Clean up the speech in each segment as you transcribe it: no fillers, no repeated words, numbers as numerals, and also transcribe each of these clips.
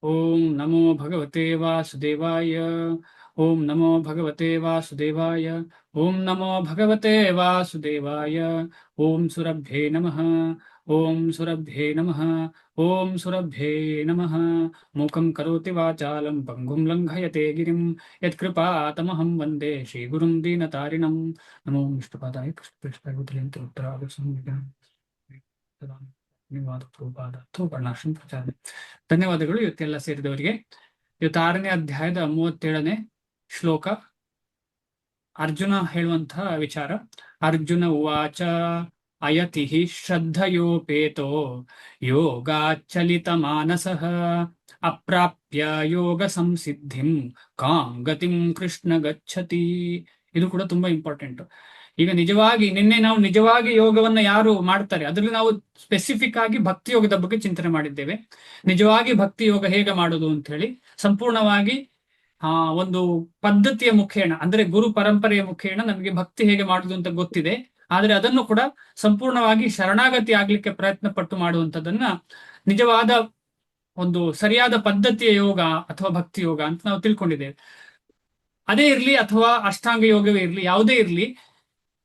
ಓಂ ನಮೋ ಭಗವತೆ ವಾಸುದೇವಾಯ. ಓಂ ನಮೋ ಭಗವತೆ ವಾಸುದೇವಾಯ. ಓಂ ನಮೋ ಭಗವತೆ ವಾಸುದೇವಾಯ. ಓಂ ಸುರಭ್ಯೇ ನಮಃ. ಓಂ ಸುರಭ್ಯೇ ನಮಃ. ಓಂ ಸುರಭ್ಯೇ ನಮಃ. ಮೂಕಂ ಕರೋತಿ ವಾಚಾಲಂ ಪಂಗುಂ ಲಂಘಯತೆ ಗಿರಿಂ ಯತ್ಕೃಪಾತಮಹಂ ವಂದೇ ಶ್ರೀಗುರುಂ ದೀನತಾರಿಣಂ. ನಮೋ ವಿಷ್ಣುಪಾದಾಯ ಕೃಷ್ಣಪೃಷ್ಠಾಯ ಉತ್ತರಾದ ಸಂವಿಧಾನ ಪ್ರಚಾರ. ಧನ್ಯವಾದಗಳು ಇವತ್ತೆಲ್ಲ ಸೇರಿದವರಿಗೆ. ಇವತ್ತು 6ನೇ ಅಧ್ಯಾಯದ 37ನೇ ಶ್ಲೋಕ ಅರ್ಜುನ ಹೇಳುವಂತಹ ವಿಚಾರ. ಅರ್ಜುನ ಉವಾಚ ಅಯತಿ ಶ್ರದ್ಧಯೋಪೇತೋ ಯೋಗಾಚಲಿತ ಮಾನಸಃ ಅಪ್ರಾಪ್ಯ ಯೋಗ ಸಂಸಿದ್ಧಿಂ ಕಾಂ ಗತಿಂ ಕೃಷ್ಣ ಗಚ್ಚತಿ. ಇದು ಕೂಡ ತುಂಬಾ ಇಂಪಾರ್ಟೆಂಟ್. ಈಗ ನಿನ್ನೆ ನಾವು ನಿಜವಾಗಿ ಯೋಗವನ್ನ ಯಾರು ಮಾಡ್ತಾರೆ ಅದರಲ್ಲಿ ನಾವು ಸ್ಪೆಸಿಫಿಕ್ ಆಗಿ ಭಕ್ತಿ ಯೋಗದ ಬಗ್ಗೆ ಚಿಂತನೆ ಮಾಡಿದ್ದೇವೆ. ನಿಜವಾಗಿ ಭಕ್ತಿ ಯೋಗ ಹೇಗೆ ಮಾಡೋದು ಅಂತ ಹೇಳಿ ಸಂಪೂರ್ಣವಾಗಿ ಒಂದು ಪದ್ಧತಿಯ ಮುಖೇಣ, ಅಂದ್ರೆ ಗುರು ಪರಂಪರೆಯ ಮುಖೇಣ ನಮಗೆ ಭಕ್ತಿ ಹೇಗೆ ಮಾಡುದು ಅಂತ ಗೊತ್ತಿದೆ. ಆದ್ರೆ ಅದನ್ನು ಕೂಡ ಸಂಪೂರ್ಣವಾಗಿ ಶರಣಾಗತಿ ಆಗ್ಲಿಕ್ಕೆ ಪ್ರಯತ್ನ ಪಟ್ಟು ಮಾಡುವಂಥದ್ದನ್ನ ನಿಜವಾದ ಒಂದು ಸರಿಯಾದ ಪದ್ಧತಿಯ ಯೋಗ ಅಥವಾ ಭಕ್ತಿ ಯೋಗ ಅಂತ ನಾವು ತಿಳ್ಕೊಂಡಿದ್ದೇವೆ. ಅದೇ ಇರ್ಲಿ ಅಥವಾ ಅಷ್ಟಾಂಗ ಯೋಗವೇ ಇರ್ಲಿ, ಯಾವುದೇ ಇರ್ಲಿ,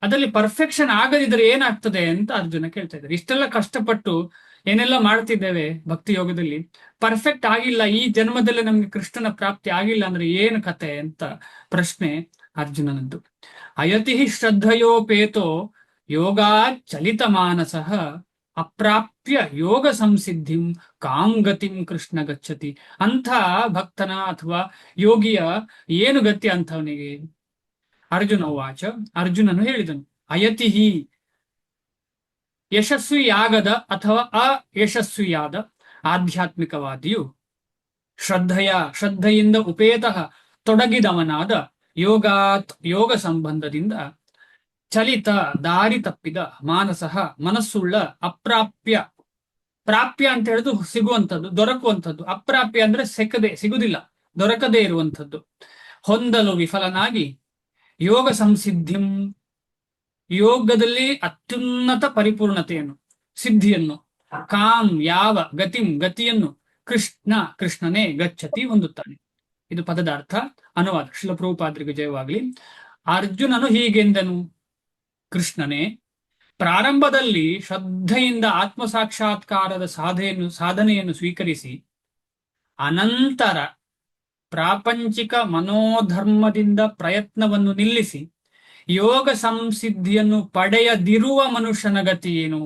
ಅದರಲ್ಲಿ ಪರ್ಫೆಕ್ಷನ್ ಆಗದಿದ್ರೆ ಏನಾಗ್ತದೆ ಅಂತ ಅರ್ಜುನ ಕೇಳ್ತಾ ಇದ್ದಾರೆ. ಇಷ್ಟೆಲ್ಲ ಕಷ್ಟಪಟ್ಟು ಏನೆಲ್ಲ ಮಾಡ್ತಿದ್ದೇವೆ ಭಕ್ತಿ ಯೋಗದಲ್ಲಿ, ಪರ್ಫೆಕ್ಟ್ ಆಗಿಲ್ಲ, ಈ ಜನ್ಮದಲ್ಲಿ ನಮ್ಗೆ ಕೃಷ್ಣನ ಪ್ರಾಪ್ತಿ ಆಗಿಲ್ಲ ಅಂದ್ರೆ ಏನು ಕತೆ ಅಂತ ಪ್ರಶ್ನೆ ಅರ್ಜುನನದ್ದು. ಅಯತಿ ಶ್ರದ್ಧಯೋಪೇತೋ ಯೋಗಾ ಚಲಿತ ಮಾನಸಃ ಅಪ್ರಾಪ್ಯ ಯೋಗ ಸಂಸಿದ್ಧಿಂ ಕಾಂ ಗತಿಂ ಕೃಷ್ಣ ಗಚ್ಚತಿ. ಅಂಥ ಭಕ್ತನ ಅಥವಾ ಯೋಗಿಯ ಏನು ಗತಿ ಅಂಥವನಿಗೆ? ಅರ್ಜುನ ವಾಚ, ಅರ್ಜುನನು ಹೇಳಿದನು, ಅಯತಿ ಯಶಸ್ವಿಯಾಗದ ಅಥವಾ ಅಯಶಸ್ವಿಯಾದ ಆಧ್ಯಾತ್ಮಿಕವಾದಿಯು ಶ್ರದ್ಧೆಯಿಂದ ಉಪೇತಃ ತೊಡಗಿದವನಾದ ಯೋಗ ಸಂಬಂಧದಿಂದ ಚಲಿತ ದಾರಿ ತಪ್ಪಿದ ಮಾನಸಃ ಮನಸ್ಸುಳ್ಳ ಪ್ರಾಪ್ಯ ಅಂತ ಹೇಳಿದು ಸಿಗುವಂಥದ್ದು, ದೊರಕುವಂಥದ್ದು. ಅಪ್ರಾಪ್ಯ ಅಂದ್ರೆ ಸಿಗುದಿಲ್ಲ, ದೊರಕದೇ ಇರುವಂಥದ್ದು. ಹೊಂದಲು ವಿಫಲನಾಗಿ ಯೋಗ ಸಂಸಿದ್ಧಿಂ, ಯೋಗದಲ್ಲಿ ಅತ್ಯುನ್ನತ ಪರಿಪೂರ್ಣತೆಯನ್ನು, ಸಿದ್ಧಿಯನ್ನು, ಕಾಂ ಯಾವ ಗತಿಯನ್ನು ಕೃಷ್ಣನೇ ಗಚ್ಚತಿ ಹೊಂದುತ್ತಾನೆ. ಇದು ಪದದ ಅರ್ಥ. ಅನುವಾದ ಶ್ರೀಲ ಪ್ರಭುಪಾದರಿಗೆ ಜಯವಾಗಲಿ. ಅರ್ಜುನನು ಹೀಗೆಂದನು, ಕೃಷ್ಣನೇ ಪ್ರಾರಂಭದಲ್ಲಿ ಶ್ರದ್ಧೆಯಿಂದ ಆತ್ಮ ಸಾಕ್ಷಾತ್ಕಾರದ ಸಾಧನೆಯನ್ನು ಸ್ವೀಕರಿಸಿ ಅನಂತರ ಪ್ರಾಪಂಚಿಕ ಮನೋಧರ್ಮದಿಂದ ಪ್ರಯತ್ನವನ್ನು ನಿಲ್ಲಿಸಿ ಯೋಗ ಸಂಸಿದ್ಧಿಯನ್ನು ಪಡೆಯದಿರುವ ಮನುಷ್ಯನ ಗತಿ ಏನು?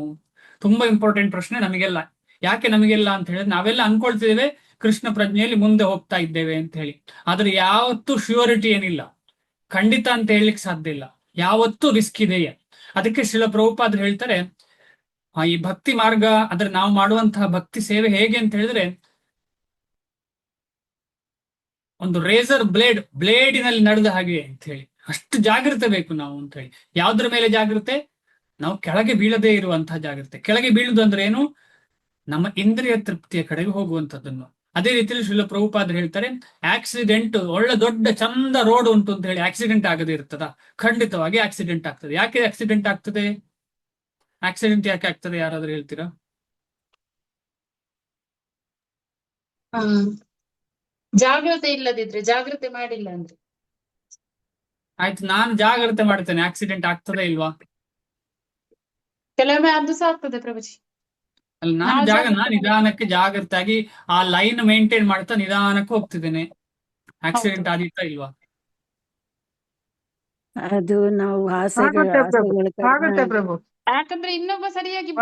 ತುಂಬಾ ಇಂಪಾರ್ಟೆಂಟ್ ಪ್ರಶ್ನೆ ನಮಗೆಲ್ಲ. ಯಾಕೆ ನಮಗೆಲ್ಲ ಅಂತ ಹೇಳಿದ್ರೆ, ನಾವೆಲ್ಲ ಅನ್ಕೊಳ್ತಿದ್ದೇವೆ ಕೃಷ್ಣ ಪ್ರಜ್ಞೆಯಲ್ಲಿ ಮುಂದೆ ಹೋಗ್ತಾ ಇದ್ದೇವೆ ಅಂತ ಹೇಳಿ. ಆದ್ರೆ ಯಾವತ್ತೂ ಶ್ಯೂರಿಟಿ ಏನಿಲ್ಲ, ಖಂಡಿತ ಅಂತ ಹೇಳಲಿಕ್ಕೆ ಸಾಧ್ಯ ಇಲ್ಲ, ಯಾವತ್ತೂ ರಿಸ್ಕ್ ಇದೆಯೇ. ಅದಕ್ಕೆ ಶ್ರೀಲ ಪ್ರಭುಪಾದರು ಹೇಳ್ತಾರೆ, ಈ ಭಕ್ತಿ ಮಾರ್ಗ, ಅಂದ್ರೆ ನಾವು ಮಾಡುವಂತಹ ಭಕ್ತಿ ಸೇವೆ ಹೇಗೆ ಅಂತ ಹೇಳಿದ್ರೆ, ಒಂದು ರೇಸರ್ ಬ್ಲೇಡಿನಲ್ಲಿ ನಡೆದ ಹಾಗೆ ಅಂತ ಹೇಳಿ. ಅಷ್ಟು ಜಾಗ್ರತೆ ಬೇಕು ನಾವು ಅಂತ ಹೇಳಿ. ಯಾವ್ದ್ರ ಮೇಲೆ ಜಾಗ್ರತೆ? ನಾವು ಕೆಳಗೆ ಬೀಳದೇ ಇರುವಂತಹ ಜಾಗ್ರತೆ. ಕೆಳಗೆ ಬೀಳುದು ಅಂದ್ರೆ ಏನು? ನಮ್ಮ ಇಂದ್ರಿಯ ತೃಪ್ತಿಯ ಕಡೆಗೆ ಹೋಗುವಂತದ್ದನ್ನು. ಅದೇ ರೀತಿಯಲ್ಲಿ ಶ್ರೀಲ ಪ್ರಭುಪಾದರು ಹೇಳ್ತಾರೆ, ಆಕ್ಸಿಡೆಂಟ್, ಒಳ್ಳೆ ದೊಡ್ಡ ಚಂದ ರೋಡ್ ಉಂಟು ಅಂತ ಹೇಳಿ ಆಕ್ಸಿಡೆಂಟ್ ಆಗದೆ ಇರ್ತದ? ಖಂಡಿತವಾಗಿ ಆಕ್ಸಿಡೆಂಟ್ ಆಗ್ತದೆ. ಯಾಕೆ ಆಕ್ಸಿಡೆಂಟ್ ಆಗ್ತದೆ? ಆಕ್ಸಿಡೆಂಟ್ ಯಾಕೆ ಆಗ್ತದೆ, ಯಾರಾದ್ರೂ ಹೇಳ್ತೀರಾ? ಜಾಗ್ರತೆ ಇಲ್ಲದಿದ್ರೆ, ಜಾಗ್ರತೆ ಮಾಡಿಲ್ಲ ಅಂದ್ರೆ. ಆಯ್ತು, ನಾನು ಜಾಗ್ರತೆ ಮಾಡ್ತೇನೆ, ಆಕ್ಸಿಡೆಂಟ್ ಆಗ್ತದೆ ಇಲ್ವಾ? ಕೆಲವೊಮ್ಮೆ ಅದು ಸಹ ಆಗ್ತದೆ ಪ್ರಭುಜಿ. ಅಲ್ಲಿ ನಾನು ನಿಧಾನಕ್ಕೆ ಜಾಗ್ರತೆ ಆಗಿ ಆ ಲೈನ್ ಮೇಂಟೈನ್ ಮಾಡ್ತಾ ನಿಧಾನಕ್ಕೆ ಹೋಗ್ತಿದ್ದೇನೆ. ಆಕ್ಸಿಡೆಂಟ್ ಆದಿತ್ತಾ ಇಲ್ವಾ? ಅದು ನಾವು ಆಗುತ್ತೆ ಪ್ರಭು. ಯಾಕಂದ್ರೆ ಇನ್ನೊಬ್ಬ ಸರಿಯಾಗಿ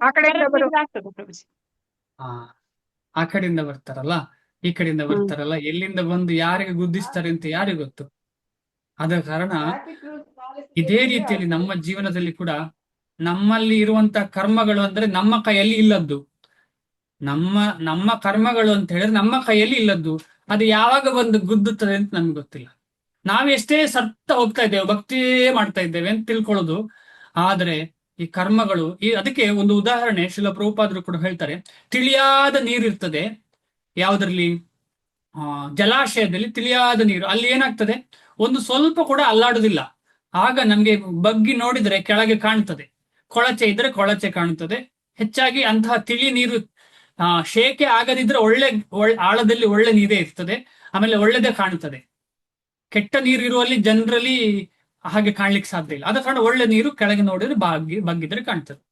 ಆ ಕಡೆಯಿಂದ ಆಗ್ತದೆ ಪ್ರಭುಜಿ. ಆ ಕಡೆಯಿಂದ ಬರ್ತಾರಲ್ಲ, ಈ ಕಡೆಯಿಂದ ಬರ್ತಾರಲ್ಲ, ಎಲ್ಲಿಂದ ಬಂದು ಯಾರಿಗೆ ಗುದ್ದಿಸ್ತಾರೆ ಅಂತ ಯಾರಿಗೆ ಗೊತ್ತು? ಆದ ಕಾರಣ ಇದೇ ರೀತಿಯಲ್ಲಿ ನಮ್ಮ ಜೀವನದಲ್ಲಿ ಕೂಡ ನಮ್ಮಲ್ಲಿ ಇರುವಂತ ಕರ್ಮಗಳು ಅಂದ್ರೆ ನಮ್ಮ ಕೈಯಲ್ಲಿ ಇಲ್ಲದ್ದು. ನಮ್ಮ ಕರ್ಮಗಳು ಅಂತ ಹೇಳಿದ್ರೆ ನಮ್ಮ ಕೈಯಲ್ಲಿ ಇಲ್ಲದ್ದು. ಅದು ಯಾವಾಗ ಬಂದು ಗುದ್ದುತ್ತದೆ ಅಂತ ನಮ್ಗೆ ಗೊತ್ತಿಲ್ಲ. ನಾವೆಷ್ಟೇ ಸತ್ತ ಹೋಗ್ತಾ ಇದ್ದೇವೆ, ಭಕ್ತಿಯೇ ಮಾಡ್ತಾ ಇದ್ದೇವೆ ಅಂತ ತಿಳ್ಕೊಳ್ಳೋದು. ಆದ್ರೆ ಈ ಕರ್ಮಗಳು, ಅದಕ್ಕೆ ಒಂದು ಉದಾಹರಣೆ ಶ್ರೀಲ ಪ್ರಭುಪಾದರು ಕೂಡ ಹೇಳ್ತಾರೆ. ತಿಳಿಯಾದ ನೀರಿರ್ತದೆ, ಯಾವುದರಲ್ಲಿ? ಜಲಾಶಯದಲ್ಲಿ ತಿಳಿಯಾದ ನೀರು. ಅಲ್ಲಿ ಏನಾಗ್ತದೆ, ಒಂದು ಸ್ವಲ್ಪ ಕೂಡ ಅಲ್ಲಾಡುದಿಲ್ಲ. ಆಗ ನಮ್ಗೆ ಬಗ್ಗಿ ನೋಡಿದ್ರೆ ಕೆಳಗೆ ಕಾಣ್ತದೆ, ಕೊಳಚೆ ಇದ್ರೆ ಕೊಳಚೆ ಕಾಣ್ತದೆ. ಹೆಚ್ಚಾಗಿ ಅಂತಹ ತಿಳಿ ನೀರು ಶೇಕೆ ಆಗದಿದ್ರೆ ಆಳದಲ್ಲಿ ಒಳ್ಳೆ ನೀರೇ ಇರ್ತದೆ, ಆಮೇಲೆ ಒಳ್ಳೆದೇ ಕಾಣ್ತದೆ. ಕೆಟ್ಟ ನೀರು ಇರುವಲ್ಲಿ ಜನರಲಿ ಹಾಗೆ ಕಾಣ್ಲಿಕ್ಕೆ ಸಾಧ್ಯ ಇಲ್ಲ. ಆದ ಕಾರಣ ಒಳ್ಳೆ ನೀರು ಕೆಳಗೆ ನೋಡಿದ್ರೆ ಬಗ್ಗಿದ್ರೆ ಕಾಣ್ತದೆ,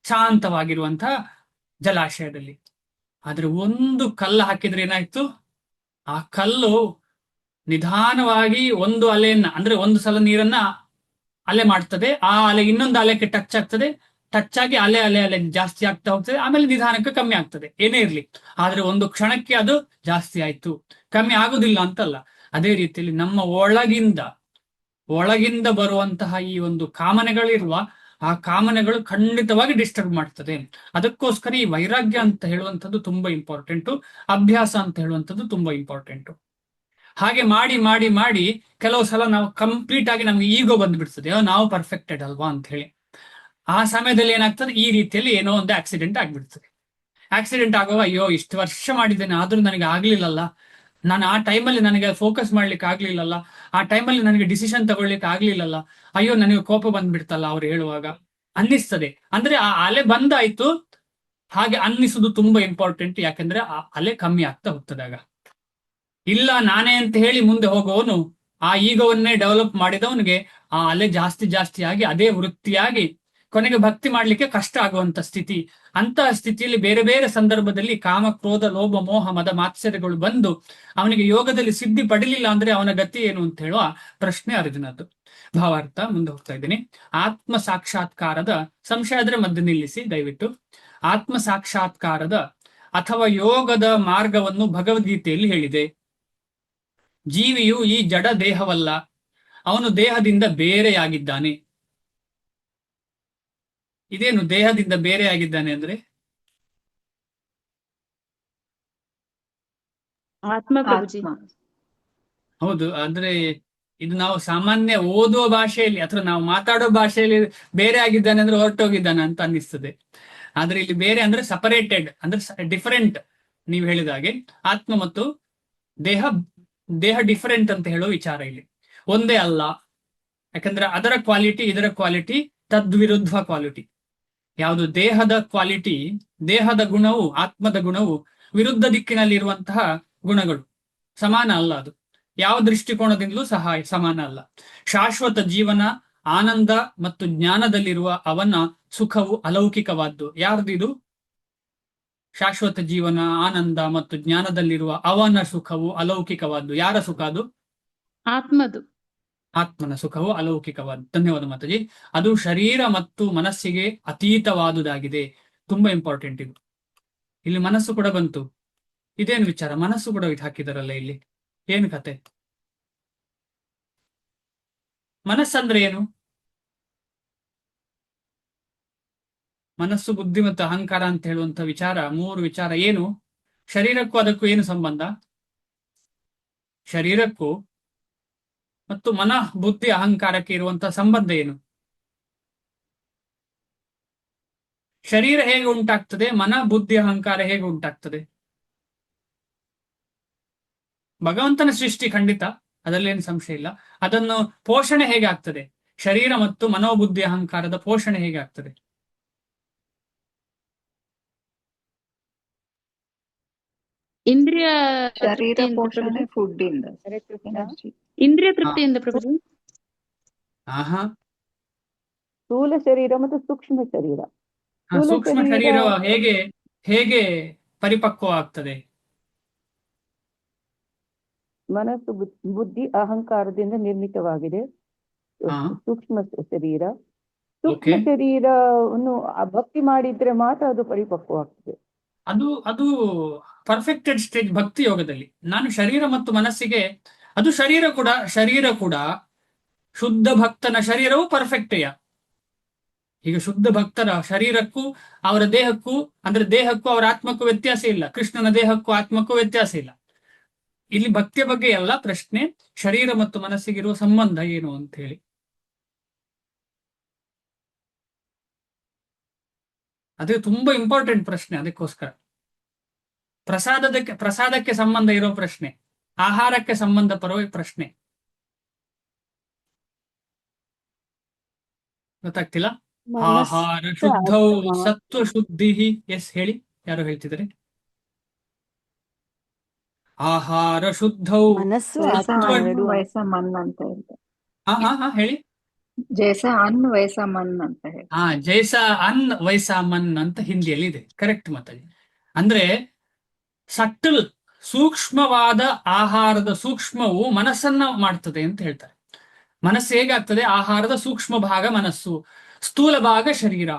ಶಾಂತವಾಗಿರುವಂತಹ ಜಲಾಶಯದಲ್ಲಿ. ಆದ್ರೆ ಒಂದು ಕಲ್ಲು ಹಾಕಿದ್ರೆ ಏನಾಯ್ತು, ಆ ಕಲ್ಲು ನಿಧಾನವಾಗಿ ಒಂದು ಅಲೆಯನ್ನ, ಅಂದ್ರೆ ಒಂದು ಸಲ ನೀರನ್ನ ಅಲೆ ಮಾಡ್ತದೆ, ಆ ಅಲೆ ಇನ್ನೊಂದು ಅಲೆಗೆ ಟಚ್ ಆಗ್ತದೆ, ಟಚ್ ಆಗಿ ಅಲೆ ಅಲೆ ಅಲೆ ಜಾಸ್ತಿ ಆಗ್ತಾ ಹೋಗ್ತದೆ, ಆಮೇಲೆ ನಿಧಾನಕ್ಕೆ ಕಮ್ಮಿ ಆಗ್ತದೆ, ಏನೇ ಇರ್ಲಿ. ಆದ್ರೆ ಒಂದು ಕ್ಷಣಕ್ಕೆ ಅದು ಜಾಸ್ತಿ ಆಯ್ತು, ಕಮ್ಮಿ ಆಗುದಿಲ್ಲ ಅಂತಲ್ಲ. ಅದೇ ರೀತಿಯಲ್ಲಿ ನಮ್ಮ ಒಳಗಿಂದ ಬರುವಂತಹ ಈ ಒಂದು ಕಾಮನೆಗಳಿರುವ ಆ ಕಾಮನೆಗಳು ಖಂಡಿತವಾಗಿ ಡಿಸ್ಟರ್ಬ್ ಮಾಡ್ತದೆ. ಅದಕ್ಕೋಸ್ಕರ ಈ ವೈರಾಗ್ಯ ಅಂತ ಹೇಳುವಂಥದ್ದು ತುಂಬಾ ಇಂಪಾರ್ಟೆಂಟು, ಅಭ್ಯಾಸ ಅಂತ ಹೇಳುವಂಥದ್ದು ತುಂಬಾ ಇಂಪಾರ್ಟೆಂಟು. ಹಾಗೆ ಮಾಡಿ ಮಾಡಿ ಮಾಡಿ ಕೆಲವು ಸಲ ನಾವು ಕಂಪ್ಲೀಟ್ ಆಗಿ ನಮ್ಗೆ ಈಗೋ ಬಂದ್ಬಿಡ್ತದೆ, ನಾವು ಪರ್ಫೆಕ್ಟೆಡ್ ಅಲ್ವಾ ಅಂತ ಹೇಳಿ. ಆ ಸಮಯದಲ್ಲಿ ಏನಾಗ್ತದೆ, ಈ ರೀತಿಯಲ್ಲಿ ಏನೋ ಒಂದು ಆಕ್ಸಿಡೆಂಟ್ ಆಗ್ಬಿಡ್ತದೆ. ಆಕ್ಸಿಡೆಂಟ್ ಆಗುವ, ಅಯ್ಯೋ ಇಷ್ಟು ವರ್ಷ ಮಾಡಿದ್ದೇನೆ ಆದ್ರೂ ನನಗೆ ಆಗ್ಲಿಲ್ಲಲ್ಲ, ನಾನು ಆ ಟೈಮಲ್ಲಿ ನನಗೆ ಫೋಕಸ್ ಮಾಡ್ಲಿಕ್ಕೆ ಆಗ್ಲಿಲ್ಲಲ್ಲ, ಆ ಟೈಮಲ್ಲಿ ನನಗೆ ಡಿಸಿಷನ್ ತಗೊಳ್ಲಿಕ್ಕೆ ಆಗ್ಲಿಲ್ಲಲ್ಲ, ಅಯ್ಯೋ ನನಗೆ ಕೋಪ ಬಂದ್ಬಿಡ್ತಲ್ಲ ಅವ್ರು ಹೇಳುವಾಗ ಅನ್ನಿಸ್ತದೆ. ಅಂದ್ರೆ ಆ ಅಲೆ ಬಂದಾಯ್ತು, ಹಾಗೆ ಅನ್ನಿಸುದು ತುಂಬಾ ಇಂಪಾರ್ಟೆಂಟ್. ಯಾಕಂದ್ರೆ ಆ ಅಲೆ ಕಮ್ಮಿ ಆಗ್ತಾ ಹೋಗ್ತದಾಗ. ಇಲ್ಲ ನಾನೇ ಅಂತ ಹೇಳಿ ಮುಂದೆ ಹೋಗುವವನು, ಆ ಈಗವನ್ನೇ ಡೆವಲಪ್ ಮಾಡಿದವನಿಗೆ ಆ ಅಲೆ ಜಾಸ್ತಿ ಜಾಸ್ತಿ ಆಗಿ ಅದೇ ವೃತ್ತಿಯಾಗಿ ಕೊನೆಗೆ ಭಕ್ತಿ ಮಾಡ್ಲಿಕ್ಕೆ ಕಷ್ಟ ಆಗುವಂತ ಸ್ಥಿತಿ. ಅಂತಹ ಸ್ಥಿತಿಯಲ್ಲಿ ಬೇರೆ ಬೇರೆ ಸಂದರ್ಭದಲ್ಲಿ ಕಾಮ, ಕ್ರೋಧ, ಲೋಭ, ಮೋಹ, ಮದ, ಮಾತ್ಸರ್ಯಗಳು ಬಂದು ಅವನಿಗೆ ಯೋಗದಲ್ಲಿ ಸಿದ್ಧಿ ಪಡಿಲಿಲ್ಲ ಅಂದ್ರೆ ಅವನ ಗತಿ ಏನು ಅಂತ ಹೇಳುವ ಪ್ರಶ್ನೆ ಅರ್ಜುನದ್ದು. ಭಾವಾರ್ಥ ಮುಂದೆ ಹೋಗ್ತಾ ಇದ್ದೀನಿ. ಆತ್ಮ ಸಾಕ್ಷಾತ್ಕಾರದ, ಸಂಶಯ ಆದ್ರೆ ಮಧ್ಯೆ ನಿಲ್ಲಿಸಿ ದಯವಿಟ್ಟು. ಆತ್ಮ ಸಾಕ್ಷಾತ್ಕಾರದ ಅಥವಾ ಯೋಗದ ಮಾರ್ಗವನ್ನು ಭಗವದ್ಗೀತೆಯಲ್ಲಿ ಹೇಳಿದೆ. ಜೀವಿಯು ಈ ಜಡ ದೇಹವಲ್ಲ, ಅವನು ದೇಹದಿಂದ ಬೇರೆಯಾಗಿದ್ದಾನೆ. ಇದೇನು ದೇಹದಿಂದ ಬೇರೆಯಾಗಿದ್ದಾನೆ ಅಂದ್ರೆ? ಆತ್ಮ ಪ್ರಭುಜಿ. ಹೌದು, ಅಂದ್ರೆ ಇದು ನಾವು ಸಾಮಾನ್ಯ ಓದುವ ಭಾಷೆಯಲ್ಲಿ ಅಥವಾ ನಾವು ಮಾತಾಡೋ ಭಾಷೆಯಲ್ಲಿ ಬೇರೆ ಆಗಿದ್ದಾನೆ ಅಂದ್ರೆ ಹೊರಟೋಗಿದ್ದಾನೆ ಅಂತ ಅನ್ನಿಸ್ತದೆ. ಆದ್ರೆ ಇಲ್ಲಿ ಬೇರೆ ಅಂದ್ರೆ ಸಪರೇಟೆಡ್, ಅಂದ್ರೆ ಡಿಫರೆಂಟ್. ನೀವು ಹೇಳಿದ ಹಾಗೆ ಆತ್ಮ ಮತ್ತು ದೇಹ ಡಿಫರೆಂಟ್ ಅಂತ ಹೇಳೋ ವಿಚಾರ ಇಲ್ಲಿ ಒಂದೇ ಅಲ್ಲ. ಯಾಕಂದ್ರೆ ಅದರ ಕ್ವಾಲಿಟಿ ಇದರ ಕ್ವಾಲಿಟಿ ತದ್ವಿರುದ್ಧ ಕ್ವಾಲಿಟಿ. ಯಾವುದು ದೇಹದ ಕ್ವಾಲಿಟಿ, ದೇಹದ ಗುಣವು, ಆತ್ಮದ ಗುಣವು ವಿರುದ್ಧ ದಿಕ್ಕಿನಲ್ಲಿ ಇರುವಂತಹ ಗುಣಗಳು, ಸಮಾನ ಅಲ್ಲ. ಅದು ಯಾವ ದೃಷ್ಟಿಕೋನದಿಂದಲೂ ಸಮಾನ ಅಲ್ಲ. ಶಾಶ್ವತ ಜೀವನ, ಆನಂದ ಮತ್ತು ಜ್ಞಾನದಲ್ಲಿರುವ ಅವನ ಸುಖವು ಅಲೌಕಿಕವಾದ್ದು. ಯಾರ್ದಿದು? ಶಾಶ್ವತ ಜೀವನ, ಆನಂದ ಮತ್ತು ಜ್ಞಾನದಲ್ಲಿರುವ ಅವನ ಸುಖವು ಅಲೌಕಿಕವಾದ್ದು. ಯಾರ ಸುಖ ಅದು? ಆತ್ಮದು. ಆತ್ಮನ ಸುಖವು ಅಲೌಕಿಕವಾದ್ದು. ಧನ್ಯವಾದ ಮಾತಾಜಿ. ಅದು ಶರೀರ ಮತ್ತು ಮನಸ್ಸಿಗೆ ಅತೀತವಾದುದಾಗಿದೆ. ತುಂಬಾ ಇಂಪಾರ್ಟೆಂಟ್ ಇದು. ಇಲ್ಲಿ ಮನಸ್ಸು ಕೂಡ ಬಂತು. ಇದೇನು ವಿಚಾರ, ಮನಸ್ಸು ಕೂಡ ಇದು ಹಾಕಿದಾರಲ್ಲ ಇಲ್ಲಿ, ಏನು ಕತೆ? ಮನಸ್ಸಂದ್ರೆ ಏನು? ಮನಸ್ಸು, ಬುದ್ಧಿ ಮತ್ತು ಅಹಂಕಾರ ಅಂತ ಹೇಳುವಂತ ವಿಚಾರ, ಮೂರು ವಿಚಾರ ಏನು? ಶರೀರಕ್ಕೂ ಅದಕ್ಕೂ ಏನು ಸಂಬಂಧ? ಶರೀರಕ್ಕೂ ಮತ್ತು ಮನಃ, ಬುದ್ಧಿ, ಅಹಂಕಾರಕ್ಕೆ ಇರುವಂತಹ ಸಂಬಂಧ ಏನು? ಶರೀರ ಹೇಗೆ ಉಂಟಾಗ್ತದೆ, ಮನ, ಬುದ್ಧಿ, ಅಹಂಕಾರ ಹೇಗೆ ಉಂಟಾಗ್ತದೆ? ಭಗವಂತನ ಸೃಷ್ಟಿ ಖಂಡಿತ, ಅದರಲ್ಲೇನು ಸಂಶಯ ಇಲ್ಲ. ಅದನ್ನು ಪೋಷಣೆ ಹೇಗೆ ಆಗ್ತದೆ? ಶರೀರ ಮತ್ತು ಮನೋಬುದ್ಧಿ ಅಹಂಕಾರದ ಪೋಷಣೆ ಹೇಗೆ ಆಗ್ತದೆ? ಇಂದ್ರಿಯ ಶರೀರ ತೃಪ್ತಿಯಿಂದ ಪೋಷಣೆ ಪ್ರಭುಜಿ. ಫುಡ್ ಇಂದ ಇಂದ್ರಿಯ ತೃಪ್ತಿಯಿಂದ ಪ್ರಭುಜಿ. ಆಹಾ, ಸ್ಥೂಲ ಶರೀರ ಮತ್ತು ಸೂಕ್ಷ್ಮ ಶರೀರ. ಸೂಕ್ಷ್ಮ ಶರೀರ ಹೇಗೆ ಪರಿಪಕ್ವ ಆಗ್ತದೆ? ಮನಸ್ಸು, ಬುದ್ಧಿ, ಅಹಂಕಾರದಿಂದ ನಿರ್ಮಿತವಾಗಿದೆ ಸೂಕ್ಷ್ಮ ಶರೀರ. ಸೂಕ್ಷ್ಮ ಶರೀರವನ್ನು ಭಕ್ತಿ ಮಾಡಿದ್ರೆ ಮಾತ್ರ ಅದು ಪರಿಪಕ್ವ ಆಗ್ತದೆ. ಅದು ಪರ್ಫೆಕ್ಟೆಡ್ ಸ್ಟೇಜ್ ಭಕ್ತಿ ಯೋಗದಲ್ಲಿ. ನಾನು ಶರೀರ ಮತ್ತು ಮನಸ್ಸಿಗೆ, ಅದು ಶರೀರ ಕೂಡ ಶುದ್ಧ ಭಕ್ತನ ಶರೀರವು ಪರ್ಫೆಕ್ಟೆಯ. ಈಗ ಶುದ್ಧ ಭಕ್ತರ ಶರೀರಕ್ಕೂ ಅವರ ದೇಹಕ್ಕೂ, ಅಂದ್ರೆ ದೇಹಕ್ಕೂ ಅವರ ಆತ್ಮಕ್ಕೂ ವ್ಯತ್ಯಾಸ ಇಲ್ಲ. ಕೃಷ್ಣನ ದೇಹಕ್ಕೂ ಆತ್ಮಕ್ಕೂ ವ್ಯತ್ಯಾಸ ಇಲ್ಲ. ಇಲ್ಲಿ ಭಕ್ತಿಯ ಬಗ್ಗೆ ಎಲ್ಲ ಪ್ರಶ್ನೆ, ಶರೀರ ಮತ್ತು ಮನಸ್ಸಿಗಿರುವ ಸಂಬಂಧ ಏನು ಅಂತ ಹೇಳಿ. ಅದೇ ತುಂಬಾ ಇಂಪಾರ್ಟೆಂಟ್ ಪ್ರಶ್ನೆ. ಅದಕ್ಕೋಸ್ಕರ ಪ್ರಸಾದಕ್ಕೆ ಸಂಬಂಧ ಇರೋ ಪ್ರಶ್ನೆ, ಆಹಾರಕ್ಕೆ ಸಂಬಂಧ ಪರೋ ಪ್ರಶ್ನೆ. ಗೊತ್ತಾಗ್ತಿಲ್ಲ? ಆಹಾರ ಶುದ್ಧೌ ಸತ್ವ ಶುದ್ಧಿ. ಎಸ್ ಹೇಳಿ, ಯಾರು ಹೇಳ್ತಿದ್ದಾರೆ? ಆಹಾರ ಶುದ್ಧೌ ಮನಸ್ಸು जैसा ಆತ್ಮ ಸತ್ವ. अन्न ಎರಡು वैसा मन ಅಂತ ಹೇಳ್ತಾರೆ. ಹಾ ಹೇಳಿ. जैसा अन्न वैसा मन ಅಂತ ಹೇಳಿ. ಜೈಸಾ ಅನ್ ವೈಸಾ ಮನ್ ಅಂತ ಹಿಂದಿಯಲ್ಲಿ ಇದೆ. ಕರೆಕ್ಟ್ ಮಾತಾಡಿ. ಅಂದ್ರೆ ಸಟ್ಟಲ್ ಸೂಕ್ಷ್ಮವಾದ ಆಹಾರದ ಸೂಕ್ಷ್ಮವು ಮನಸ್ಸನ್ನ ಮಾಡ್ತದೆ ಅಂತ ಹೇಳ್ತಾರೆ. ಮನಸ್ಸು ಹೇಗಾಗ್ತದೆ? ಆಹಾರದ ಸೂಕ್ಷ್ಮ ಭಾಗ ಮನಸ್ಸು, ಸ್ಥೂಲ ಭಾಗ ಶರೀರ.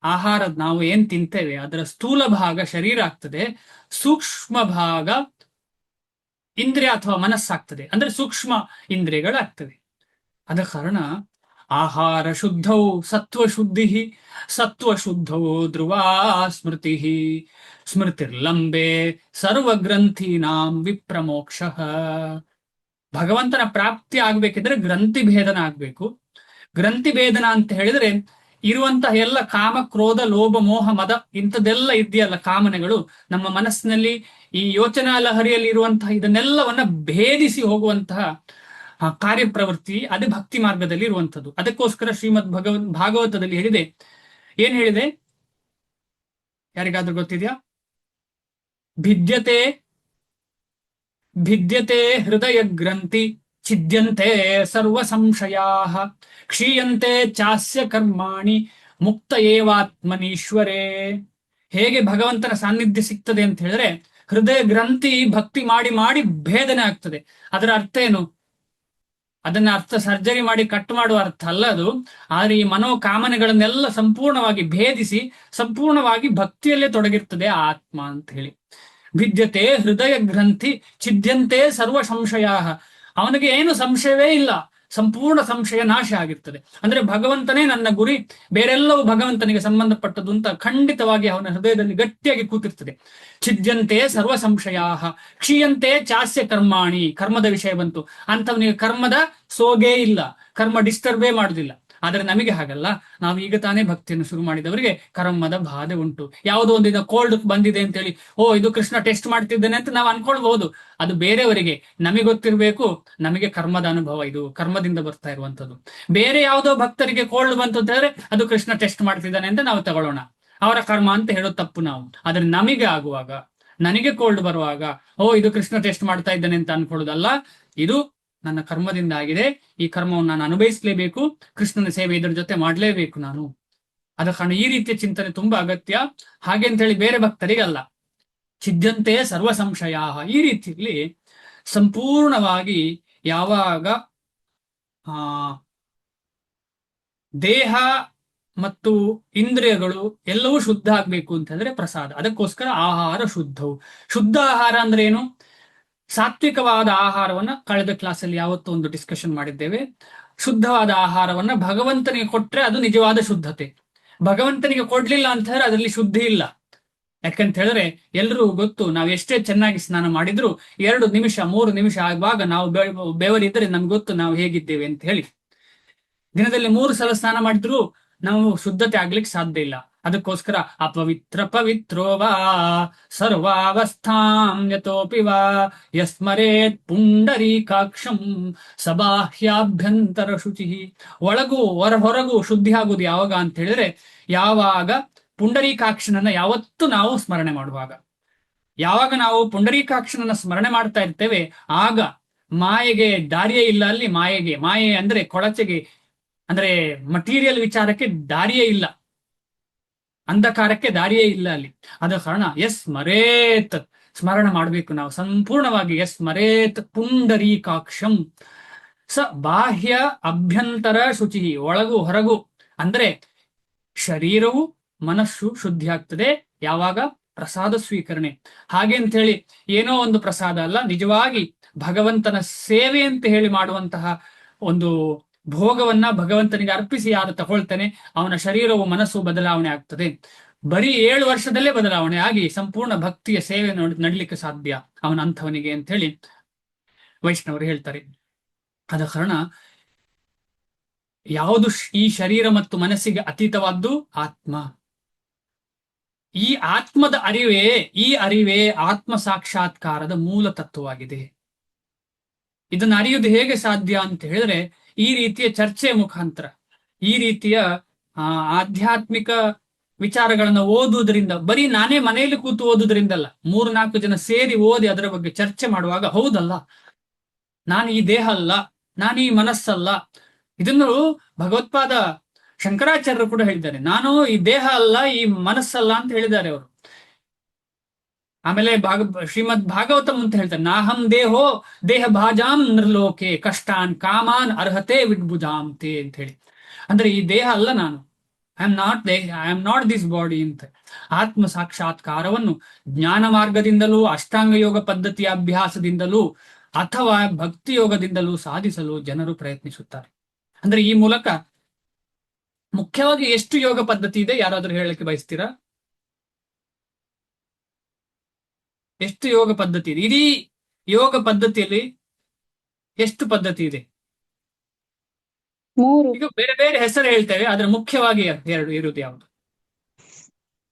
ಆಹಾರದ ನಾವು ಏನ್ ತಿಂತೇವೆ ಅದರ ಸ್ಥೂಲ ಭಾಗ ಶರೀರ ಆಗ್ತದೆ, ಸೂಕ್ಷ್ಮ ಭಾಗ ಇಂದ್ರಿಯ ಅಥವಾ ಮನಸ್ಸಾಗ್ತದೆ, ಅಂದ್ರೆ ಸೂಕ್ಷ್ಮ ಇಂದ್ರಿಯಗಳಾಗ್ತದೆ. ಅದ ಕಾರಣ ಆಹಾರ ಶುದ್ಧೌ ಸತ್ವ ಶುದ್ಧಿ, ಸತ್ವ ಶುದ್ಧೌ ಧ್ರುವ ಸ್ಮೃತಿ, ಸ್ಮೃತಿರ್ಲಂಬೆ ಸರ್ವಗ್ರಂಥೀನಾಂ ವಿಪ್ರಮೋಕ್ಷ. ಭಗವಂತನ ಪ್ರಾಪ್ತಿ ಆಗ್ಬೇಕಿದ್ರೆ ಗ್ರಂಥಿ ಭೇದನ ಆಗ್ಬೇಕು. ಗ್ರಂಥಿ ಭೇದನ ಅಂತ ಹೇಳಿದ್ರೆ ಇರುವಂತಹ ಎಲ್ಲ ಕಾಮ, ಕ್ರೋಧ, ಲೋಭ, ಮೋಹ, ಮದ ಇಂಥದ್ದೆಲ್ಲ ಇದೆಯಲ್ಲ ಕಾಮನೆಗಳು ನಮ್ಮ ಮನಸ್ಸಿನಲ್ಲಿ, ಈ ಯೋಚನಾ ಲಹರಿಯಲ್ಲಿ ಇರುವಂತಹ ಇದನ್ನೆಲ್ಲವನ್ನ ಭೇದಿಸಿ ಹೋಗುವಂತಹ ಕಾರ್ಯಪ್ರವೃತ್ತಿ, ಅದೇ ಭಕ್ತಿ ಮಾರ್ಗದಲ್ಲಿ ಇರುವಂಥದ್ದು. ಅದಕ್ಕೋಸ್ಕರ ಶ್ರೀಮದ್ ಭಾಗವತದಲ್ಲಿ ಹೇಳಿದೆ. ಏನ್ ಹೇಳಿದೆ? ಯಾರಿಗಾದ್ರೂ ಗೊತ್ತಿದೆಯಾ? ಭಿದ್ಯತೆ ಭಿದ್ಯತೆ ಹೃದಯ ಗ್ರಂಥಿ ಛಿದ್ಯಂತೆ ಸರ್ವ ಸಂಶಯಾ ಕ್ಷೀಯಂತೆ ಚಾಸ್ಯ ಕರ್ಮಾಣಿ ಮುಕ್ತ ಏವಾತ್ಮನೀಶ್ವರೇ. ಹೇಗೆ ಭಗವಂತನ ಸಾನ್ನಿಧ್ಯ ಸಿಗ್ತದೆ ಅಂತ ಹೇಳಿದ್ರೆ ಹೃದಯ ಗ್ರಂಥಿ ಭಕ್ತಿ ಮಾಡಿ ಮಾಡಿ ಭೇದನೆ ಆಗ್ತದೆ. ಅದರ ಅರ್ಥ ಏನು? ಅದನ್ನ ಅರ್ಥ ಸರ್ಜರಿ ಮಾಡಿ ಕಟ್ ಮಾಡುವ ಅರ್ಥ ಅಲ್ಲ ಅದು. ಆದ್ರೆ ಈ ಮನೋಕಾಮನೆಗಳನ್ನೆಲ್ಲ ಸಂಪೂರ್ಣವಾಗಿ ಭೇದಿಸಿ ಸಂಪೂರ್ಣವಾಗಿ ಭಕ್ತಿಯಲ್ಲೇ ತೊಡಗಿರ್ತದೆ ಆತ್ಮ ಅಂತ ಹೇಳಿ. ಭಿದ್ಯತೆ ಹೃದಯ ಗ್ರಂಥಿ ಛಿದ್ಯಂತೆ ಸರ್ವ ಸಂಶಯ. ಅವನಿಗೆ ಏನು ಸಂಶಯವೇ ಇಲ್ಲ, ಸಂಪೂರ್ಣ ಸಂಶಯ ನಾಶ ಆಗಿರ್ತದೆ. ಅಂದ್ರೆ ಭಗವಂತನೇ ನನ್ನ ಗುರಿ, ಬೇರೆಲ್ಲವೂ ಭಗವಂತನಿಗೆ ಸಂಬಂಧಪಟ್ಟದ್ದು ಅಂತ ಖಂಡಿತವಾಗಿ ಅವನ ಹೃದಯದಲ್ಲಿ ಗಟ್ಟಿಯಾಗಿ ಕೂತಿರ್ತದೆ. ಛಿದ್ಯಂತೆ ಸರ್ವ ಸಂಶಯ ಕ್ಷೀಯಂತೆ ಚಾಸ್ಯ ಕರ್ಮಾಣಿ. ಕರ್ಮದ ವಿಷಯ ಬಂತು. ಅಂತವನಿಗೆ ಕರ್ಮದ ಸೋಗೇ ಇಲ್ಲ, ಕರ್ಮ ಡಿಸ್ಟರ್ಬೇ ಮಾಡುದಿಲ್ಲ. ಆದ್ರೆ ನಮಗೆ ಹಾಗಲ್ಲ. ನಾವು ಈಗ ತಾನೇ ಭಕ್ತಿಯನ್ನು ಶುರು ಮಾಡಿದವರಿಗೆ ಕರ್ಮದ ಬಾಧೆ ಉಂಟು. ಯಾವುದೋ ಒಂದಿನ ಕೋಲ್ಡ್ ಬಂದಿದೆ ಅಂತೇಳಿ ಇದು ಕೃಷ್ಣ ಟೆಸ್ಟ್ ಮಾಡ್ತಿದ್ದೇನೆ ಅಂತ ನಾವು ಅನ್ಕೊಳ್ಬಹುದು. ಅದು ಬೇರೆಯವರಿಗೆ. ನಮಗೆ ಗೊತ್ತಿರಬೇಕು ನಮಗೆ ಕರ್ಮದ ಅನುಭವ, ಇದು ಕರ್ಮದಿಂದ ಬರ್ತಾ ಇರುವಂತದ್ದು. ಬೇರೆ ಯಾವುದೋ ಭಕ್ತರಿಗೆ ಕೋಲ್ಡ್ ಬಂತು ಅಂತ ಹೇಳಿದ್ರೆ ಅದು ಕೃಷ್ಣ ಟೆಸ್ಟ್ ಮಾಡ್ತಿದ್ದಾನೆ ಅಂತ ನಾವು ತಗೊಳ್ಳೋಣ, ಅವರ ಕರ್ಮ ಅಂತ ಹೇಳೋದು ತಪ್ಪು ನಾವು. ಆದ್ರೆ ನಮಗೆ ಆಗುವಾಗ, ನನಗೆ ಕೋಲ್ಡ್ ಬರುವಾಗ ಇದು ಕೃಷ್ಣ ಟೆಸ್ಟ್ ಮಾಡ್ತಾ ಇದ್ದಾನೆ ಅಂತ ಅನ್ಕೊಳ್ಳೋದಲ್ಲ. ಇದು ನನ್ನ ಕರ್ಮದಿಂದ ಆಗಿದೆ, ಈ ಕರ್ಮವನ್ನು ನಾನು ಅನುಭವಿಸಲೇಬೇಕು, ಕೃಷ್ಣನ ಸೇವೆ ಇದರ ಜೊತೆ ಮಾಡಲೇಬೇಕು ನಾನು. ಅದ ಕಾರಣ ಈ ರೀತಿಯ ಚಿಂತನೆ ತುಂಬಾ ಅಗತ್ಯ. ಹಾಗೆ ಅಂತ ಹೇಳಿ ಬೇರೆ ಭಕ್ತರಿಗಲ್ಲ. ಛಿದ್ಯಂತೆ ಸರ್ವ ಸಂಶಯ. ಈ ರೀತಿಯಲ್ಲಿ ಸಂಪೂರ್ಣವಾಗಿ ಯಾವಾಗ ದೇಹ ಮತ್ತು ಇಂದ್ರಿಯಗಳು ಎಲ್ಲವೂ ಶುದ್ಧ ಆಗ್ಬೇಕು ಅಂತ ಹೇಳಿದ್ರೆ ಪ್ರಸಾದ. ಅದಕ್ಕೋಸ್ಕರ ಆಹಾರ ಶುದ್ಧವು. ಶುದ್ಧ ಆಹಾರ ಅಂದ್ರೆ ಏನು? ಸಾತ್ವಿಕವಾದ ಆಹಾರವನ್ನ ಕಳೆದ ಕ್ಲಾಸಲ್ಲಿ ಯಾವತ್ತೂ ಒಂದು ಡಿಸ್ಕಷನ್ ಮಾಡಿದ್ದೇವೆ. ಶುದ್ಧವಾದ ಆಹಾರವನ್ನ ಭಗವಂತನಿಗೆ ಕೊಟ್ರೆ ಅದು ನಿಜವಾದ ಶುದ್ಧತೆ. ಭಗವಂತನಿಗೆ ಕೊಡ್ಲಿಲ್ಲ ಅಂತ ಹೇಳಿದ್ರೆ ಅದರಲ್ಲಿ ಶುದ್ಧಿ ಇಲ್ಲ. ಯಾಕಂತ ಹೇಳಿದ್ರೆ ಎಲ್ರಿಗೂ ಗೊತ್ತು, ನಾವು ಎಷ್ಟೇ ಚೆನ್ನಾಗಿ ಸ್ನಾನ ಮಾಡಿದ್ರು 2 ನಿಮಿಷ 3 ನಿಮಿಷ ಆಗುವಾಗ ನಾವು ಬೆವರಿದ್ರೆ ನಮ್ಗೆ ಗೊತ್ತು ನಾವು ಹೇಗಿದ್ದೇವೆ ಅಂತ ಹೇಳಿ. ದಿನದಲ್ಲಿ 3 ಸಲ ಸ್ನಾನ ಮಾಡಿದ್ರು ನಾವು ಶುದ್ಧತೆ ಆಗ್ಲಿಕ್ಕೆ ಸಾಧ್ಯ ಇಲ್ಲ. ಅದಕ್ಕೋಸ್ಕರ ಅಪವಿತ್ರ ಪವಿತ್ರೋ ವಾ ಸರ್ವಾವಸ್ಥಾಂ ಯತೋಪಿ ವಾ ಯಸ್ಮರೇತ್ ಪುಂಡರೀಕಾಕ್ಷಂ ಸಬಾಹ್ಯಾಭ್ಯಂತರ ಶುಚಿ. ಒಳಗೂ ಹೊರಗೂ ಶುದ್ಧಿ ಆಗುವುದು ಯಾವಾಗ ಅಂತ ಹೇಳಿದ್ರೆ ಯಾವಾಗ ಪುಂಡರೀಕಾಕ್ಷನನ್ನ ಯಾವತ್ತು ನಾವು ಸ್ಮರಣೆ ಮಾಡುವಾಗ. ಯಾವಾಗ ನಾವು ಪುಂಡರೀಕಾಕ್ಷನನ್ನ ಸ್ಮರಣೆ ಮಾಡ್ತಾ ಇರ್ತೇವೆ ಆಗ ಮಾಯೆಗೆ ದಾರಿಯೇ ಇಲ್ಲ. ಅಲ್ಲಿ ಮಾಯೆ ಅಂದ್ರೆ ಕೊಳಚೆಗೆ, ಅಂದ್ರೆ ಮಟೀರಿಯಲ್ ವಿಚಾರಕ್ಕೆ ದಾರಿಯೇ ಇಲ್ಲ, ಅಂಧಕಾರಕ್ಕೆ ದಾರಿಯೇ ಇಲ್ಲ ಅಲ್ಲಿ. ಆದ ಕಾರಣ ಸ್ಮರೇತ್, ಸ್ಮರಣ ಮಾಡಬೇಕು ನಾವು ಸಂಪೂರ್ಣವಾಗಿ. ಸ್ಮರೇತ್ ಪುಂಡರೀಕಾಕ್ಷಂ ಸ ಬಾಹ್ಯ ಅಭ್ಯಂತರ ಶುಚಿ. ಒಳಗು ಹೊರಗು ಅಂದ್ರೆ ಶರೀರವು ಮನಸ್ಸು ಶುದ್ಧಿ ಆಗ್ತದೆ ಯಾವಾಗ? ಪ್ರಸಾದ ಸ್ವೀಕರಣೆ. ಹಾಗೆ ಅಂತ ಹೇಳಿ ಏನೋ ಒಂದು ಪ್ರಸಾದ ಅಲ್ಲ, ನಿಜವಾಗಿ ಭಗವಂತನ ಸೇವೆ ಅಂತ ಹೇಳಿ ಮಾಡುವಂತಹ ಒಂದು ಭೋಗವನ್ನ ಭಗವಂತನಿಗೆ ಅರ್ಪಿಸಿ ಯಾರು ತಗೊಳ್ತಾನೆ ಅವನ ಶರೀರವು ಮನಸ್ಸು ಬದಲಾವಣೆ ಆಗ್ತದೆ. ಬರೀ 7 ವರ್ಷದಲ್ಲೇ ಬದಲಾವಣೆ ಆಗಿ ಸಂಪೂರ್ಣ ಭಕ್ತಿಯ ಸೇವೆ ನಡಲಿಕ್ಕೆ ಸಾಧ್ಯ ಅವನ ಅಂಥವನಿಗೆ ಅಂತ ಹೇಳಿ ವೈಷ್ಣವರು ಹೇಳ್ತಾರೆ. ಆದ ಕಾರಣ ಯಾವುದು ಈ ಶರೀರ ಮತ್ತು ಮನಸ್ಸಿಗೆ ಅತೀತವಾದ್ದು? ಆತ್ಮ. ಈ ಆತ್ಮದ ಅರಿವೇ ಆತ್ಮ ಸಾಕ್ಷಾತ್ಕಾರದ ಮೂಲ ತತ್ವವಾಗಿದೆ. ಇದನ್ನು ಅರಿಯುವುದು ಹೇಗೆ ಸಾಧ್ಯ ಅಂತ ಹೇಳಿದ್ರೆ ಈ ರೀತಿಯ ಚರ್ಚೆಯ ಮುಖಾಂತರ, ಈ ರೀತಿಯ ಆಧ್ಯಾತ್ಮಿಕ ವಿಚಾರಗಳನ್ನ ಓದುವುದರಿಂದ, ಬರೀ ನಾನೇ ಮನೆಯಲ್ಲಿ ಕೂತು ಓದುವುದರಿಂದಲ್ಲ, 3-4 ಜನ ಸೇರಿ ಓದಿ ಅದರ ಬಗ್ಗೆ ಚರ್ಚೆ ಮಾಡುವಾಗ, ಹೌದಲ್ಲ, ನಾನು ಈ ದೇಹ ಅಲ್ಲ, ನಾನು ಈ ಮನಸ್ಸಲ್ಲ. ಇದನ್ನು ಭಗವತ್ಪಾದ ಶಂಕರಾಚಾರ್ಯರು ಕೂಡ ಹೇಳಿದ್ದಾರೆ. ನಾನು ಈ ದೇಹ ಅಲ್ಲ, ಈ ಮನಸ್ಸಲ್ಲ ಅಂತ ಹೇಳಿದ್ದಾರೆ ಅವರು. ಆಮೇಲೆ ಶ್ರೀಮದ್ ಭಾಗವತಂ ಅಂತ ಹೇಳ್ತಾರೆ, ನಾಹಂ ದೇಹೋ ದೇಹ ಭಾಜಾಂ ನೃಲೋಕೆ ಕಷ್ಟಾನ್ ಕಾಮಾನ್ ಅರ್ಹತೆ ವಿಡ್ಭುಜಾಂತೆ ಅಂತ ಹೇಳಿ. ಅಂದ್ರೆ ಈ ದೇಹ ಅಲ್ಲ ನಾನು, I am not this body ಅಂತ. ಆತ್ಮ ಸಾಕ್ಷಾತ್ಕಾರವನ್ನು ಜ್ಞಾನ ಮಾರ್ಗದಿಂದಲೂ, ಅಷ್ಟಾಂಗ ಯೋಗ ಪದ್ಧತಿಯ ಅಭ್ಯಾಸದಿಂದಲೂ ಅಥವಾ ಭಕ್ತಿ ಯೋಗದಿಂದಲೂ ಸಾಧಿಸಲು ಜನರು ಪ್ರಯತ್ನಿಸುತ್ತಾರೆ. ಅಂದ್ರೆ ಈ ಮೂಲಕ ಮುಖ್ಯವಾಗಿ ಎಷ್ಟು ಯೋಗ ಪದ್ಧತಿ ಇದೆ, ಯಾರಾದ್ರೂ ಹೇಳಲಿಕ್ಕೆ ಬಯಸ್ತೀರಾ? ಎಷ್ಟು ಯೋಗ ಪದ್ಧತಿ ಇದೆ? ಇಡೀ ಯೋಗ ಪದ್ಧತಿಯಲ್ಲಿ ಎಷ್ಟು ಪದ್ಧತಿ ಇದೆ? 3 ಈಗ ಬೇರೆ ಬೇರೆ ಹೆಸರು ಹೇಳ್ತೇವೆ, ಆದ್ರೆ ಮುಖ್ಯವಾಗಿ ಇರುವುದು ಯಾವುದು?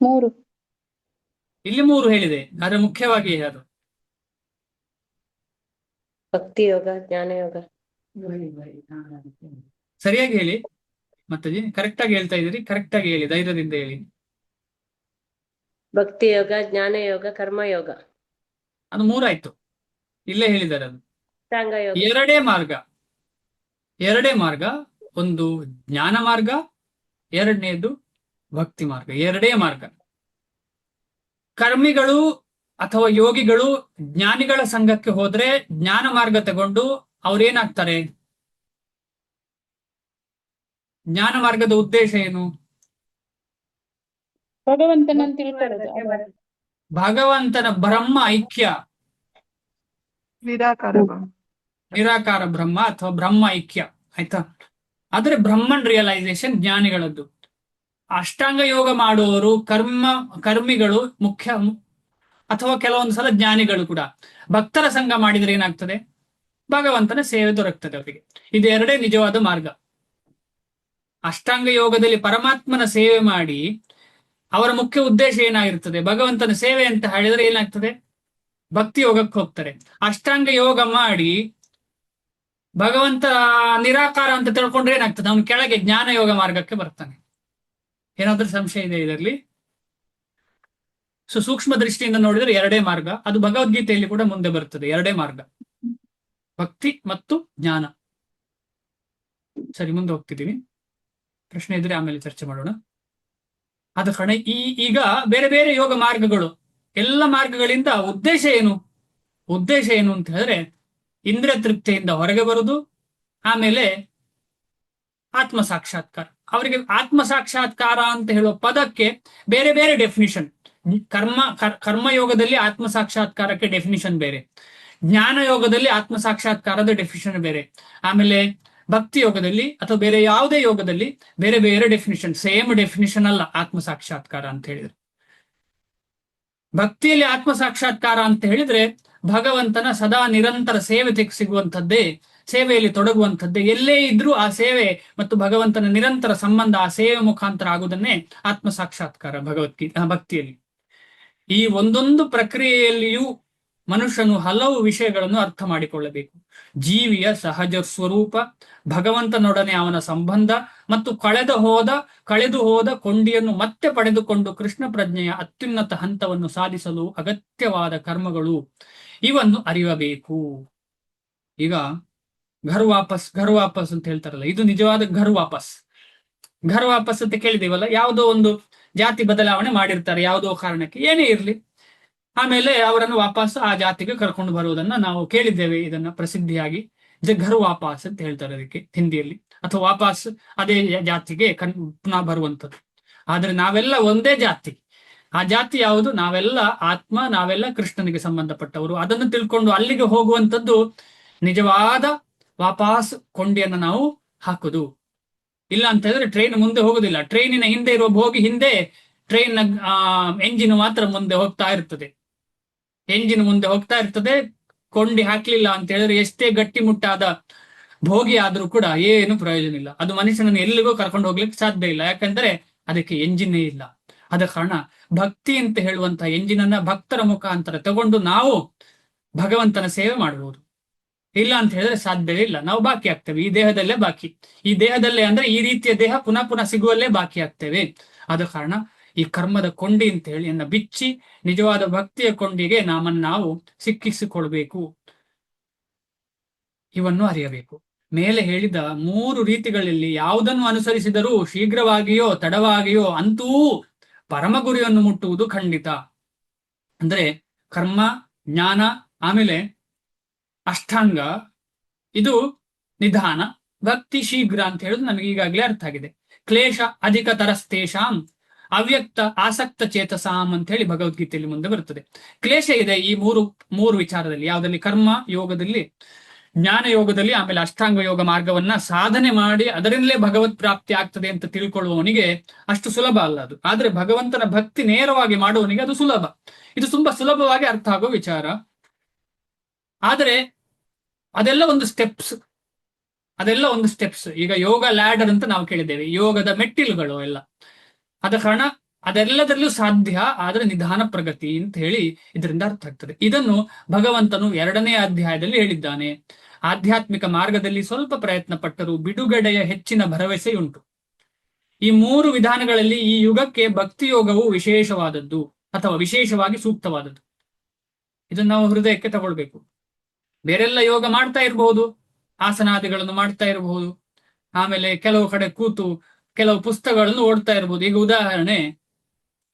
3 ಇಲ್ಲಿ 3 ಹೇಳಿದೆ, ಆದ್ರೆ ಮುಖ್ಯವಾಗಿ ಯಾವುದು? ಭಕ್ತಿ ಯೋಗ, ಜ್ಞಾನ ಯೋಗ. ಸರಿಯಾಗಿ ಹೇಳಿ ಮಾತಾಜಿ, ಕರೆಕ್ಟ್ ಆಗಿ ಹೇಳ್ತಾ ಇದ್ದೀರಿ, ಕರೆಕ್ಟ್ ಆಗಿ ಹೇಳಿ, ಧೈರ್ಯದಿಂದ ಹೇಳಿ. ಭಕ್ತಿ ಯೋಗ, ಜ್ಞಾನ ಯೋಗ, ಕರ್ಮ ಯೋಗ. ಅದು 3 ಆಯ್ತು, ಇಲ್ಲೇ ಹೇಳಿದ್ದಾರೆ. ಅದು ಅಷ್ಟಾಂಗ ಯೋಗ. ಎರಡೇ ಮಾರ್ಗ. ಒಂದು ಜ್ಞಾನ ಮಾರ್ಗ, ಎರಡನೇದು ಭಕ್ತಿ ಮಾರ್ಗ. ಎರಡೇ ಮಾರ್ಗ. ಕರ್ಮಿಗಳು ಅಥವಾ ಯೋಗಿಗಳು ಜ್ಞಾನಿಗಳ ಸಂಘಕ್ಕೆ ಹೋದ್ರೆ ಜ್ಞಾನ ಮಾರ್ಗ ತಗೊಂಡು ಅವ್ರೇನಾಗ್ತಾರೆ? ಜ್ಞಾನ ಮಾರ್ಗದ ಉದ್ದೇಶ ಏನು? ಭಗವಂತನನ್ನು ತಿಳ್ಕೊಳ್ಳೋದು. ಭಗವಂತನ ಬ್ರಹ್ಮ ಐಕ್ಯ, ನಿರಾಕಾರ ಬ್ರಹ್ಮ ಅಥವಾ ಬ್ರಹ್ಮ ಐಕ್ಯ, ಆಯ್ತಾ? ಆದ್ರೆ ಬ್ರಹ್ಮನ್ ರಿಯಲೈಸೇಷನ್ ಜ್ಞಾನಿಗಳದ್ದು. ಅಷ್ಟಾಂಗ ಯೋಗ ಮಾಡುವವರು ಕರ್ಮಿಗಳು ಮುಖ್ಯ, ಅಥವಾ ಕೆಲವೊಂದು ಸಲ ಜ್ಞಾನಿಗಳು ಕೂಡ ಭಕ್ತರ ಸಂಘ ಮಾಡಿದ್ರೆ ಏನಾಗ್ತದೆ? ಭಗವಂತನ ಸೇವೆ ದೊರಕ್ತದೆ ಅವರಿಗೆ. ಇದು ಎರಡೇ ನಿಜವಾದ ಮಾರ್ಗ. ಅಷ್ಟಾಂಗ ಯೋಗದಲ್ಲಿ ಪರಮಾತ್ಮನ ಸೇವೆ ಮಾಡಿ ಅವರ ಮುಖ್ಯ ಉದ್ದೇಶ ಏನಾಗಿರ್ತದೆ? ಭಗವಂತನ ಸೇವೆ ಅಂತ ಹೇಳಿದ್ರೆ ಏನಾಗ್ತದೆ? ಭಕ್ತಿ ಯೋಗಕ್ಕೆ ಹೋಗ್ತಾರೆ. ಅಷ್ಟಾಂಗ ಯೋಗ ಮಾಡಿ ಭಗವಂತ ನಿರಾಕಾರ ಅಂತ ತಿಳ್ಕೊಂಡ್ರೆ ಏನಾಗ್ತದೆ? ಅವನು ಕೆಳಗೆ ಜ್ಞಾನ ಯೋಗ ಮಾರ್ಗಕ್ಕೆ ಬರ್ತಾನೆ. ಏನಾದ್ರೂ ಸಂಶಯ ಇದೆ ಇದರಲ್ಲಿ? ಸೂಕ್ಷ್ಮ ದೃಷ್ಟಿಯಿಂದ ನೋಡಿದ್ರೆ ಎರಡೇ ಮಾರ್ಗ. ಅದು ಭಗವದ್ಗೀತೆಯಲ್ಲಿ ಕೂಡ ಮುಂದೆ ಬರ್ತದೆ, ಎರಡೇ ಮಾರ್ಗ, ಭಕ್ತಿ ಮತ್ತು ಜ್ಞಾನ. ಸರಿ, ಮುಂದೆ ಹೋಗ್ತಿದ್ದೀನಿ. ಪ್ರಶ್ನೆ ಇದ್ರೆ ಆಮೇಲೆ ಚರ್ಚೆ ಮಾಡೋಣ. ಆದ ಕಾರಣ ಈಗ ಬೇರೆ ಬೇರೆ ಯೋಗ ಮಾರ್ಗಗಳು, ಎಲ್ಲ ಮಾರ್ಗಗಳಿಂದ ಉದ್ದೇಶ ಏನು? ಉದ್ದೇಶ ಏನು ಅಂತ ಹೇಳಿದ್ರೆ ಇಂದ್ರಿಯ ತೃಪ್ತಿಯಿಂದ ಹೊರಗೆ ಬರುವುದು, ಆಮೇಲೆ ಆತ್ಮ ಸಾಕ್ಷಾತ್ಕಾರ. ಅವರಿಗೆ ಆತ್ಮ ಸಾಕ್ಷಾತ್ಕಾರ ಅಂತ ಹೇಳುವ ಪದಕ್ಕೆ ಬೇರೆ ಬೇರೆ ಡೆಫಿನಿಷನ್. ಕರ್ಮಯೋಗದಲ್ಲಿ ಆತ್ಮ ಸಾಕ್ಷಾತ್ಕಾರಕ್ಕೆ ಡೆಫಿನಿಷನ್ ಬೇರೆ, ಜ್ಞಾನ ಯೋಗದಲ್ಲಿ ಆತ್ಮ ಸಾಕ್ಷಾತ್ಕಾರದ ಡೆಫಿನಿಷನ್ ಬೇರೆ, ಆಮೇಲೆ ಭಕ್ತಿ ಯೋಗದಲ್ಲಿ ಅಥವಾ ಬೇರೆ ಯಾವುದೇ ಯೋಗದಲ್ಲಿ ಬೇರೆ ಬೇರೆ ಡೆಫಿನಿಷನ್. ಸೇಮ್ ಡೆಫಿನಿಷನ್ ಅಲ್ಲ ಆತ್ಮ ಸಾಕ್ಷಾತ್ಕಾರ ಅಂತ ಹೇಳಿದ್ರೆ. ಭಕ್ತಿಯಲ್ಲಿ ಆತ್ಮ ಸಾಕ್ಷಾತ್ಕಾರ ಅಂತ ಹೇಳಿದ್ರೆ ಭಗವಂತನ ಸದಾ ನಿರಂತರ ಸೇವೆ ಸಿಗುವಂಥದ್ದೇ, ಸೇವೆಯಲ್ಲಿ ತೊಡಗುವಂಥದ್ದೇ. ಎಲ್ಲೇ ಇದ್ರೂ ಆ ಸೇವೆ ಮತ್ತು ಭಗವಂತನ ನಿರಂತರ ಸಂಬಂಧ ಆ ಸೇವೆ ಮುಖಾಂತರ ಆಗುವುದನ್ನೇ ಆತ್ಮ ಸಾಕ್ಷಾತ್ಕಾರ ಭಕ್ತಿಯಲ್ಲಿ. ಈ ಒಂದೊಂದು ಪ್ರಕ್ರಿಯೆಯಲ್ಲಿಯೂ ಮನುಷ್ಯನು ಹಲವು ವಿಷಯಗಳನ್ನು ಅರ್ಥ ಮಾಡಿಕೊಳ್ಳಬೇಕು. ಜೀವಿಯ ಸಹಜ ಸ್ವರೂಪ, ಭಗವಂತನೊಡನೆ ಅವನ ಸಂಬಂಧ ಮತ್ತು ಕಳೆದು ಹೋದ ಕೊಂಡಿಯನ್ನು ಮತ್ತೆ ಪಡೆದುಕೊಂಡು ಕೃಷ್ಣ ಪ್ರಜ್ಞೆಯ ಅತ್ಯುನ್ನತ ಹಂತವನ್ನು ಸಾಧಿಸಲು ಅಗತ್ಯವಾದ ಕರ್ಮಗಳು, ಇವನ್ನು ಅರಿಯಬೇಕು. ಈಗ ಘರ್ ವಾಪಸ್ ಅಂತ ಹೇಳ್ತಾರಲ್ಲ, ಇದು ನಿಜವಾದ ಘರ್ ವಾಪಸ್ ಅಂತ ಕೇಳಿದೇವಲ್ಲ. ಯಾವುದೋ ಒಂದು ಜಾತಿ ಬದಲಾವಣೆ ಮಾಡಿರ್ತಾರೆ ಯಾವುದೋ ಕಾರಣಕ್ಕೆ, ಏನೇ ಇರಲಿ, ಆಮೇಲೆ ಅವರನ್ನು ವಾಪಸ್ ಆ ಜಾತಿಗೆ ಕರ್ಕೊಂಡು ಬರುವುದನ್ನ ನಾವು ಕೇಳಿದ್ದೇವೆ. ಇದನ್ನ ಪ್ರಸಿದ್ಧಿಯಾಗಿ ಘರ್ ವಾಪಸ್ ಅಂತ ಹೇಳ್ತಾರೆ ಅದಕ್ಕೆ ಹಿಂದಿಯಲ್ಲಿ, ಅಥವಾ ವಾಪಸ್ ಅದೇ ಜಾತಿಗೆ ಪುನಃ ಬರುವಂಥದ್ದು. ಆದ್ರೆ ನಾವೆಲ್ಲ ಒಂದೇ ಜಾತಿ. ಆ ಜಾತಿ ಯಾವುದು? ನಾವೆಲ್ಲ ಆತ್ಮ, ನಾವೆಲ್ಲ ಕೃಷ್ಣನಿಗೆ ಸಂಬಂಧಪಟ್ಟವರು. ಅದನ್ನು ತಿಳ್ಕೊಂಡು ಅಲ್ಲಿಗೆ ಹೋಗುವಂಥದ್ದು ನಿಜವಾದ ವಾಪಸ್ ಕೊಂಡಿಯನ್ನು ನಾವು ಹಾಕುದು. ಇಲ್ಲ ಅಂತ ಹೇಳಿದ್ರೆ ಟ್ರೈನ್ ಮುಂದೆ ಹೋಗುದಿಲ್ಲ. ಟ್ರೈನಿನ ಹಿಂದೆ ಇರುವ ಬೋಗಿ ಹಿಂದೆ ಟ್ರೈನ್ ಎಂಜಿನ್ ಮಾತ್ರ ಮುಂದೆ ಹೋಗ್ತಾ ಇರ್ತದೆ. ಎಂಜಿನ್ ಮುಂದೆ ಹೋಗ್ತಾ ಇರ್ತದೆ. ಕೊಂಡಿ ಹಾಕ್ಲಿಲ್ಲ ಅಂತ ಹೇಳಿದ್ರೆ ಎಷ್ಟೇ ಗಟ್ಟಿಮುಟ್ಟಾದ ಭೋಗಿ ಆದ್ರೂ ಕೂಡ ಏನು ಪ್ರಯೋಜನ ಇಲ್ಲ. ಅದು ಮನುಷ್ಯನನ್ನು ಎಲ್ಲಿಗೂ ಕರ್ಕೊಂಡು ಹೋಗ್ಲಿಕ್ಕೆ ಸಾಧ್ಯ ಇಲ್ಲ, ಯಾಕಂದ್ರೆ ಅದಕ್ಕೆ ಎಂಜಿನ್ನೇ ಇಲ್ಲ. ಆದ ಕಾರಣ ಭಕ್ತಿ ಅಂತ ಹೇಳುವಂತಹ ಎಂಜಿನನ್ನ ಭಕ್ತರ ಮುಖಾಂತರ ತಗೊಂಡು ನಾವು ಭಗವಂತನ ಸೇವೆ ಮಾಡಬಹುದು. ಇಲ್ಲ ಅಂತ ಹೇಳಿದ್ರೆ ಸಾಧ್ಯವೇ ಇಲ್ಲ. ನಾವು ಬಾಕಿ ಆಗ್ತೇವೆ, ಈ ದೇಹದಲ್ಲೇ ಬಾಕಿ. ಈ ದೇಹದಲ್ಲೇ ಅಂದ್ರೆ ಈ ರೀತಿಯ ದೇಹ ಪುನಃ ಸಿಗುವಲ್ಲೇ ಬಾಕಿ ಆಗ್ತೇವೆ. ಆದ ಕಾರಣ ಈ ಕರ್ಮದ ಕೊಂಡಿ ಅಂತ ಹೇಳಿ ಬಿಚ್ಚಿ ನಿಜವಾದ ಭಕ್ತಿಯ ಕೊಂಡಿಗೆ ನಾವು ಸಿಕ್ಕಿಸಿಕೊಳ್ಬೇಕು. ಇವನ್ನು ಅರಿಯಬೇಕು. ಮೇಲೆ ಹೇಳಿದ 3 ರೀತಿಗಳಲ್ಲಿ ಯಾವುದನ್ನು ಅನುಸರಿಸಿದರೂ ಶೀಘ್ರವಾಗಿಯೋ ತಡವಾಗಿಯೋ ಅಂತೂ ಪರಮ ಗುರಿಯನ್ನು ಮುಟ್ಟುವುದು ಖಂಡಿತ. ಅಂದ್ರೆ ಕರ್ಮ, ಜ್ಞಾನ, ಆಮೇಲೆ ಅಷ್ಟಾಂಗ, ಇದು ನಿಧಾನ, ಭಕ್ತಿ ಶೀಘ್ರ ಅಂತ ಹೇಳುದು ನಮಗೆ ಈಗಾಗಲೇ ಅರ್ಥ ಆಗಿದೆ. ಕ್ಲೇಶ ಅಧಿಕ ತರಸ್ತೇಷಾಂ ಅವ್ಯಕ್ತ ಆಸಕ್ತ ಚೇತಸಾಂ ಅಂತ ಹೇಳಿ ಭಗವದ್ಗೀತೆಯಲ್ಲಿ ಮುಂದೆ ಬರುತ್ತದೆ. ಕ್ಲೇಶ ಇದೆ ಈ ಮೂರು ವಿಚಾರದಲ್ಲಿ. ಯಾವುದಲ್ಲಿ? ಕರ್ಮ ಯೋಗದಲ್ಲಿ, ಜ್ಞಾನ ಯೋಗದಲ್ಲಿ, ಆಮೇಲೆ ಅಷ್ಟಾಂಗ ಯೋಗ ಮಾರ್ಗವನ್ನ ಸಾಧನೆ ಮಾಡಿ ಅದರಿಂದಲೇ ಭಗವತ್ ಪ್ರಾಪ್ತಿ ಆಗ್ತದೆ ಅಂತ ತಿಳ್ಕೊಳ್ಳುವವನಿಗೆ ಅಷ್ಟು ಸುಲಭ ಅಲ್ಲ ಅದು. ಆದ್ರೆ ಭಗವಂತನ ಭಕ್ತಿ ನೇರವಾಗಿ ಮಾಡುವವನಿಗೆ ಅದು ಸುಲಭ. ಇದು ತುಂಬಾ ಸುಲಭವಾಗಿ ಅರ್ಥ ಆಗೋ ವಿಚಾರ. ಆದರೆ ಅದೆಲ್ಲ ಒಂದು ಸ್ಟೆಪ್ಸ್. ಈಗ ಯೋಗ ಲ್ಯಾಡರ್ ಅಂತ ನಾವು ಕೇಳಿದ್ದೇವೆ, ಯೋಗದ ಮೆಟ್ಟಿಲುಗಳು ಎಲ್ಲ. ಆದ ಕಾರಣ ಅದೆಲ್ಲದರಲ್ಲೂ ಸಾಧ್ಯ, ಆದ್ರೆ ನಿಧಾನ ಪ್ರಗತಿ ಅಂತ ಹೇಳಿ ಇದರಿಂದ ಅರ್ಥ ಆಗ್ತದೆ. ಇದನ್ನು ಭಗವಂತನು 2ನೇ ಅಧ್ಯಾಯದಲ್ಲಿ ಹೇಳಿದ್ದಾನೆ. ಆಧ್ಯಾತ್ಮಿಕ ಮಾರ್ಗದಲ್ಲಿ ಸ್ವಲ್ಪ ಪ್ರಯತ್ನ ಪಟ್ಟರೂ ಬಿಡುಗಡೆಯ ಹೆಚ್ಚಿನ ಭರವಸೆಯುಂಟು. ಈ 3 ವಿಧಾನಗಳಲ್ಲಿ ಈ ಯುಗಕ್ಕೆ ಭಕ್ತಿ ಯೋಗವು ವಿಶೇಷವಾದದ್ದು ಅಥವಾ ವಿಶೇಷವಾಗಿ ಸೂಕ್ತವಾದದ್ದು. ಇದನ್ನು ನಾವು ಹೃದಯಕ್ಕೆ ತಗೊಳ್ಬೇಕು. ಬೇರೆಲ್ಲ ಯೋಗ ಮಾಡ್ತಾ ಇರಬಹುದು, ಆಸನಾದಿಗಳನ್ನು ಮಾಡ್ತಾ ಇರಬಹುದು, ಆಮೇಲೆ ಕೆಲವು ಕಡೆ ಕೂತು ಕೆಲವು ಪುಸ್ತಕಗಳನ್ನು ಓಡ್ತಾ ಇರಬಹುದು. ಈಗ ಉದಾಹರಣೆ,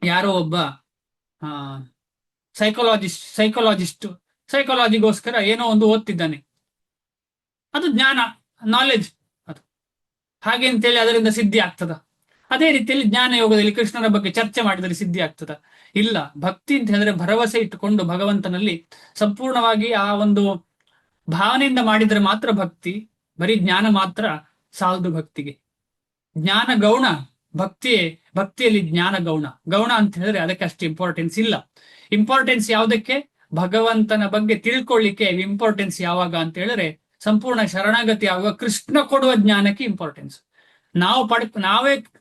ಯಾರೋ ಒಬ್ಬ ಸೈಕಾಲಜಿಗೋಸ್ಕರ ಏನೋ ಒಂದು ಓದ್ತಿದ್ದಾನೆ. ಅದು ಜ್ಞಾನ, ನಾಲೆಜ್ ಅದು. ಹಾಗೆ ಅಂತೇಳಿ ಅದರಿಂದ ಸಿದ್ಧಿ ಆಗ್ತದ? ಅದೇ ರೀತಿಯಲ್ಲಿ ಜ್ಞಾನ ಯೋಗದಲ್ಲಿ ಕೃಷ್ಣನ ಬಗ್ಗೆ ಚರ್ಚೆ ಮಾಡಿದರೆ ಸಿದ್ಧಿ ಆಗ್ತದ? ಇಲ್ಲ. ಭಕ್ತಿ ಅಂತ ಹೇಳಿದ್ರೆ ಭರವಸೆ ಇಟ್ಟುಕೊಂಡು ಭಗವಂತನಲ್ಲಿ ಸಂಪೂರ್ಣವಾಗಿ ಆ ಒಂದು ಭಾವನೆಯಿಂದ ಮಾಡಿದರೆ ಮಾತ್ರ ಭಕ್ತಿ. ಬರೀ ಜ್ಞಾನ ಮಾತ್ರ ಸಾಲದು ಭಕ್ತಿಗೆ. ಜ್ಞಾನ ಗೌಣ, ಭಕ್ತಿಯಲ್ಲಿ ಜ್ಞಾನ ಗೌಣ ಅಂತ ಹೇಳಿದ್ರೆ ಅದಕ್ಕೆ ಅಷ್ಟು ಇಂಪಾರ್ಟೆನ್ಸ್ ಇಲ್ಲ. ಇಂಪಾರ್ಟೆನ್ಸ್ ಯಾವುದಕ್ಕೆ? ಭಗವಂತನ ಬಗ್ಗೆ ತಿಳ್ಕೊಳ್ಳಿಕ್ಕೆ ಇಂಪಾರ್ಟೆನ್ಸ್ ಯಾವಾಗ ಅಂತ ಹೇಳಿದ್ರೆ ಸಂಪೂರ್ಣ ಶರಣಾಗತಿ ಆಗುವ ಕೃಷ್ಣ ಕೊಡುವ ಜ್ಞಾನಕ್ಕೆ ಇಂಪಾರ್ಟೆನ್ಸ್.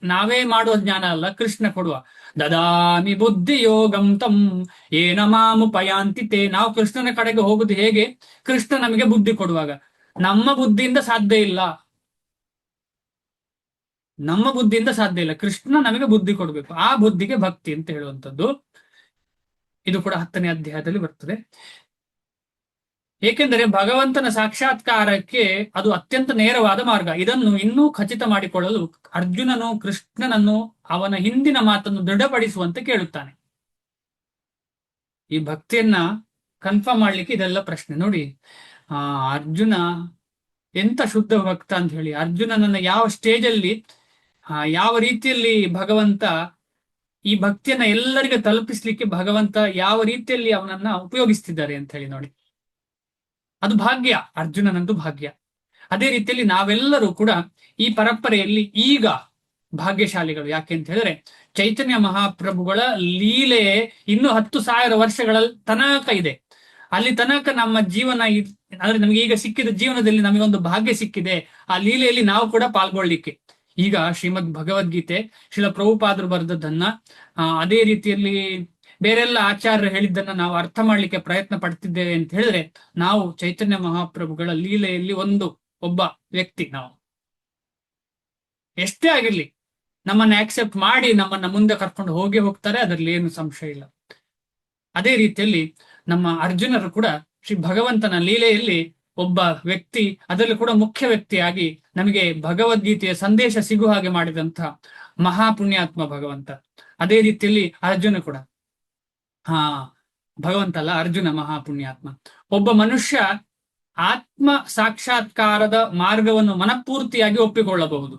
ನಾವೇ ಮಾಡುವ ಜ್ಞಾನ ಅಲ್ಲ, ಕೃಷ್ಣ ಕೊಡುವ. ದದಾಮಿ ಬುದ್ಧಿ ಯೋಗಂ ತಂ ಏನ ಮಾಮುಪಯಾಂತಿತೆ. ನಾವು ಕೃಷ್ಣನ ಕಡೆಗೆ ಹೋಗುದು ಹೇಗೆ? ಕೃಷ್ಣ ನಮಗೆ ಬುದ್ಧಿ ಕೊಡುವಾಗ. ನಮ್ಮ ಬುದ್ಧಿಯಿಂದ ಸಾಧ್ಯ ಇಲ್ಲ. ಕೃಷ್ಣ ನಮಗೆ ಬುದ್ಧಿ ಕೊಡಬೇಕು. ಆ ಬುದ್ಧಿಗೆ ಭಕ್ತಿ ಅಂತ ಹೇಳುವಂಥದ್ದು. ಇದು ಕೂಡ 10ನೇ ಅಧ್ಯಾಯದಲ್ಲಿ ಬರ್ತದೆ. ಏಕೆಂದರೆ ಭಗವಂತನ ಸಾಕ್ಷಾತ್ಕಾರಕ್ಕೆ ಅದು ಅತ್ಯಂತ ನೇರವಾದ ಮಾರ್ಗ. ಇದನ್ನು ಇನ್ನೂ ಖಚಿತ ಮಾಡಿಕೊಳ್ಳಲು ಅರ್ಜುನನು ಕೃಷ್ಣನನ್ನು ಅವನ ಹಿಂದಿನ ಮಾತನ್ನು ದೃಢಪಡಿಸುವಂತೆ ಕೇಳುತ್ತಾನೆ. ಈ ಭಕ್ತಿಯನ್ನ ಕನ್ಫರ್ಮ್ ಮಾಡ್ಲಿಕ್ಕೆ ಇದೆಲ್ಲ ಪ್ರಶ್ನೆ. ನೋಡಿ, ಅರ್ಜುನ ಎಂತ ಶುದ್ಧ ಭಕ್ತ ಅಂತ ಹೇಳಿ, ಅರ್ಜುನನನ್ನ ಯಾವ ಸ್ಟೇಜಲ್ಲಿ ಯಾವ ರೀತಿಯಲ್ಲಿ ಭಗವಂತ ಈ ಭಕ್ತಿಯನ್ನ ಎಲ್ಲರಿಗೂ ತಲುಪಿಸ್ಲಿಕ್ಕೆ ಭಗವಂತ ಯಾವ ರೀತಿಯಲ್ಲಿ ಅವನನ್ನ ಉಪಯೋಗಿಸ್ತಿದ್ದಾರೆ ಅಂತ ಹೇಳಿ ನೋಡಿ. ಅದು ಭಾಗ್ಯ, ಅರ್ಜುನನಂದು ಭಾಗ್ಯ. ಅದೇ ರೀತಿಯಲ್ಲಿ ನಾವೆಲ್ಲರೂ ಕೂಡ ಈ ಪರಂಪರೆಯಲ್ಲಿ ಈಗ ಭಾಗ್ಯಶಾಲಿಗಳು. ಯಾಕೆ ಅಂತ ಹೇಳಿದ್ರೆ ಚೈತನ್ಯ ಮಹಾಪ್ರಭುಗಳ ಲೀಲೆ ಇನ್ನು 10,000 ವರ್ಷಗಳ ತನಕ ಇದೆ. ಅಲ್ಲಿ ತನಕ ನಮ್ಮ ಜೀವನ ಅಂದ್ರೆ ನಮಗೆ ಈಗ ಸಿಕ್ಕಿದ ಜೀವನದಲ್ಲಿ ನಮಗೊಂದು ಭಾಗ್ಯ ಸಿಕ್ಕಿದೆ, ಆ ಲೀಲೆಯಲ್ಲಿ ನಾವು ಕೂಡ ಪಾಲ್ಗೊಳ್ಳಿಕ್ಕೆ. ಈಗ ಶ್ರೀಮದ್ ಭಗವದ್ಗೀತೆ ಶ್ರೀಲ ಪ್ರಭುಪಾದರು ಬರೆದದ್ದನ್ನ, ಅದೇ ರೀತಿಯಲ್ಲಿ ಬೇರೆಲ್ಲ ಆಚಾರ್ಯರು ಹೇಳಿದ್ದನ್ನ ನಾವು ಅರ್ಥ ಮಾಡ್ಲಿಕ್ಕೆ ಪ್ರಯತ್ನ ಪಡ್ತಿದ್ದೇವೆ ಅಂತ ಹೇಳಿದ್ರೆ ನಾವು ಚೈತನ್ಯ ಮಹಾಪ್ರಭುಗಳ ಲೀಲೆಯಲ್ಲಿ ಒಬ್ಬ ವ್ಯಕ್ತಿ. ನಾವು ಎಷ್ಟೇ ಆಗಿರ್ಲಿ ನಮ್ಮನ್ನ ಆಕ್ಸೆಪ್ಟ್ ಮಾಡಿ ನಮ್ಮನ್ನ ಮುಂದೆ ಕರ್ಕೊಂಡು ಹೋಗ್ತಾರೆ, ಅದರಲ್ಲಿ ಏನು ಸಂಶಯ ಇಲ್ಲ. ಅದೇ ರೀತಿಯಲ್ಲಿ ನಮ್ಮ ಅರ್ಜುನರು ಕೂಡ ಶ್ರೀ ಭಗವಂತನ ಲೀಲೆಯಲ್ಲಿ ಒಬ್ಬ ವ್ಯಕ್ತಿ, ಅದರಲ್ಲಿ ಕೂಡ ಮುಖ್ಯ ವ್ಯಕ್ತಿಯಾಗಿ ನಮಗೆ ಭಗವದ್ಗೀತೆಯ ಸಂದೇಶ ಸಿಗುವ ಹಾಗೆ ಮಾಡಿದಂಥ ಮಹಾಪುಣ್ಯಾತ್ಮ ಭಗವಂತ. ಅದೇ ರೀತಿಯಲ್ಲಿ ಅರ್ಜುನ ಕೂಡ ಭಗವಂತ ಅಲ್ಲ, ಅರ್ಜುನ ಮಹಾಪುಣ್ಯಾತ್ಮ. ಒಬ್ಬ ಮನುಷ್ಯ ಆತ್ಮ ಸಾಕ್ಷಾತ್ಕಾರದ ಮಾರ್ಗವನ್ನು ಮನಪೂರ್ತಿಯಾಗಿ ಒಪ್ಪಿಕೊಳ್ಳಬಹುದು.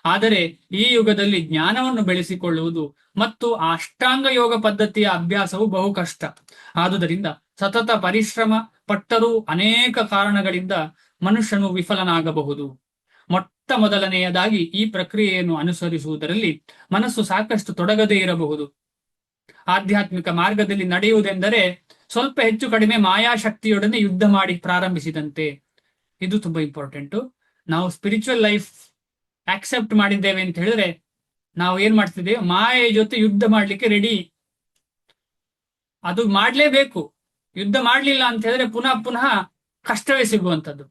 ಆದರೆ ಈ ಯುಗದಲ್ಲಿ ಜ್ಞಾನವನ್ನು ಬೆಳೆಸಿಕೊಳ್ಳುವುದು ಮತ್ತು ಅಷ್ಟಾಂಗ ಯೋಗ ಪದ್ಧತಿಯ ಅಭ್ಯಾಸವು ಬಹು ಕಷ್ಟ. ಆದುದರಿಂದ ಸತತ ಪರಿಶ್ರಮ ಪಟ್ಟರೂ ಅನೇಕ ಕಾರಣಗಳಿಂದ ಮನುಷ್ಯನು ವಿಫಲನಾಗಬಹುದು. ಮೊಟ್ಟ ಮೊದಲನೆಯದಾಗಿ ಈ ಪ್ರಕ್ರಿಯೆಯನ್ನು ಅನುಸರಿಸುವುದರಲ್ಲಿ ಮನಸ್ಸು ಸಾಕಷ್ಟು ತೊಡಗದೇ ಇರಬಹುದು. ಆಧ್ಯಾತ್ಮಿಕ ಮಾರ್ಗದಲ್ಲಿ ನಡೆಯುವುದೆಂದರೆ ಸ್ವಲ್ಪ ಹೆಚ್ಚು ಕಡಿಮೆ ಮಾಯಾಶಕ್ತಿಯೊಡನೆ ಯುದ್ಧ ಮಾಡಿ ಪ್ರಾರಂಭಿಸಿದಂತೆ. ಇದು ತುಂಬಾ ಇಂಪಾರ್ಟೆಂಟು. ನಾವು ಸ್ಪಿರಿಚುವಲ್ ಲೈಫ್ ಆಕ್ಸೆಪ್ಟ್ ಮಾಡಿದ್ದೇವೆ ಅಂತ ಹೇಳಿದ್ರೆ ನಾವು ಏನ್ ಮಾಡ್ತಿದ್ದೇವೆ? ಮಾಯೆಯ ಜೊತೆ ಯುದ್ಧ ಮಾಡ್ಲಿಕ್ಕೆ ರೆಡಿ. ಅದು ಮಾಡ್ಲೇಬೇಕು. ಯುದ್ಧ ಮಾಡ್ಲಿಲ್ಲ ಅಂತ ಹೇಳಿದ್ರೆ ಪುನಃ ಕಷ್ಟವೇ ಸಿಗುವಂಥದ್ದು.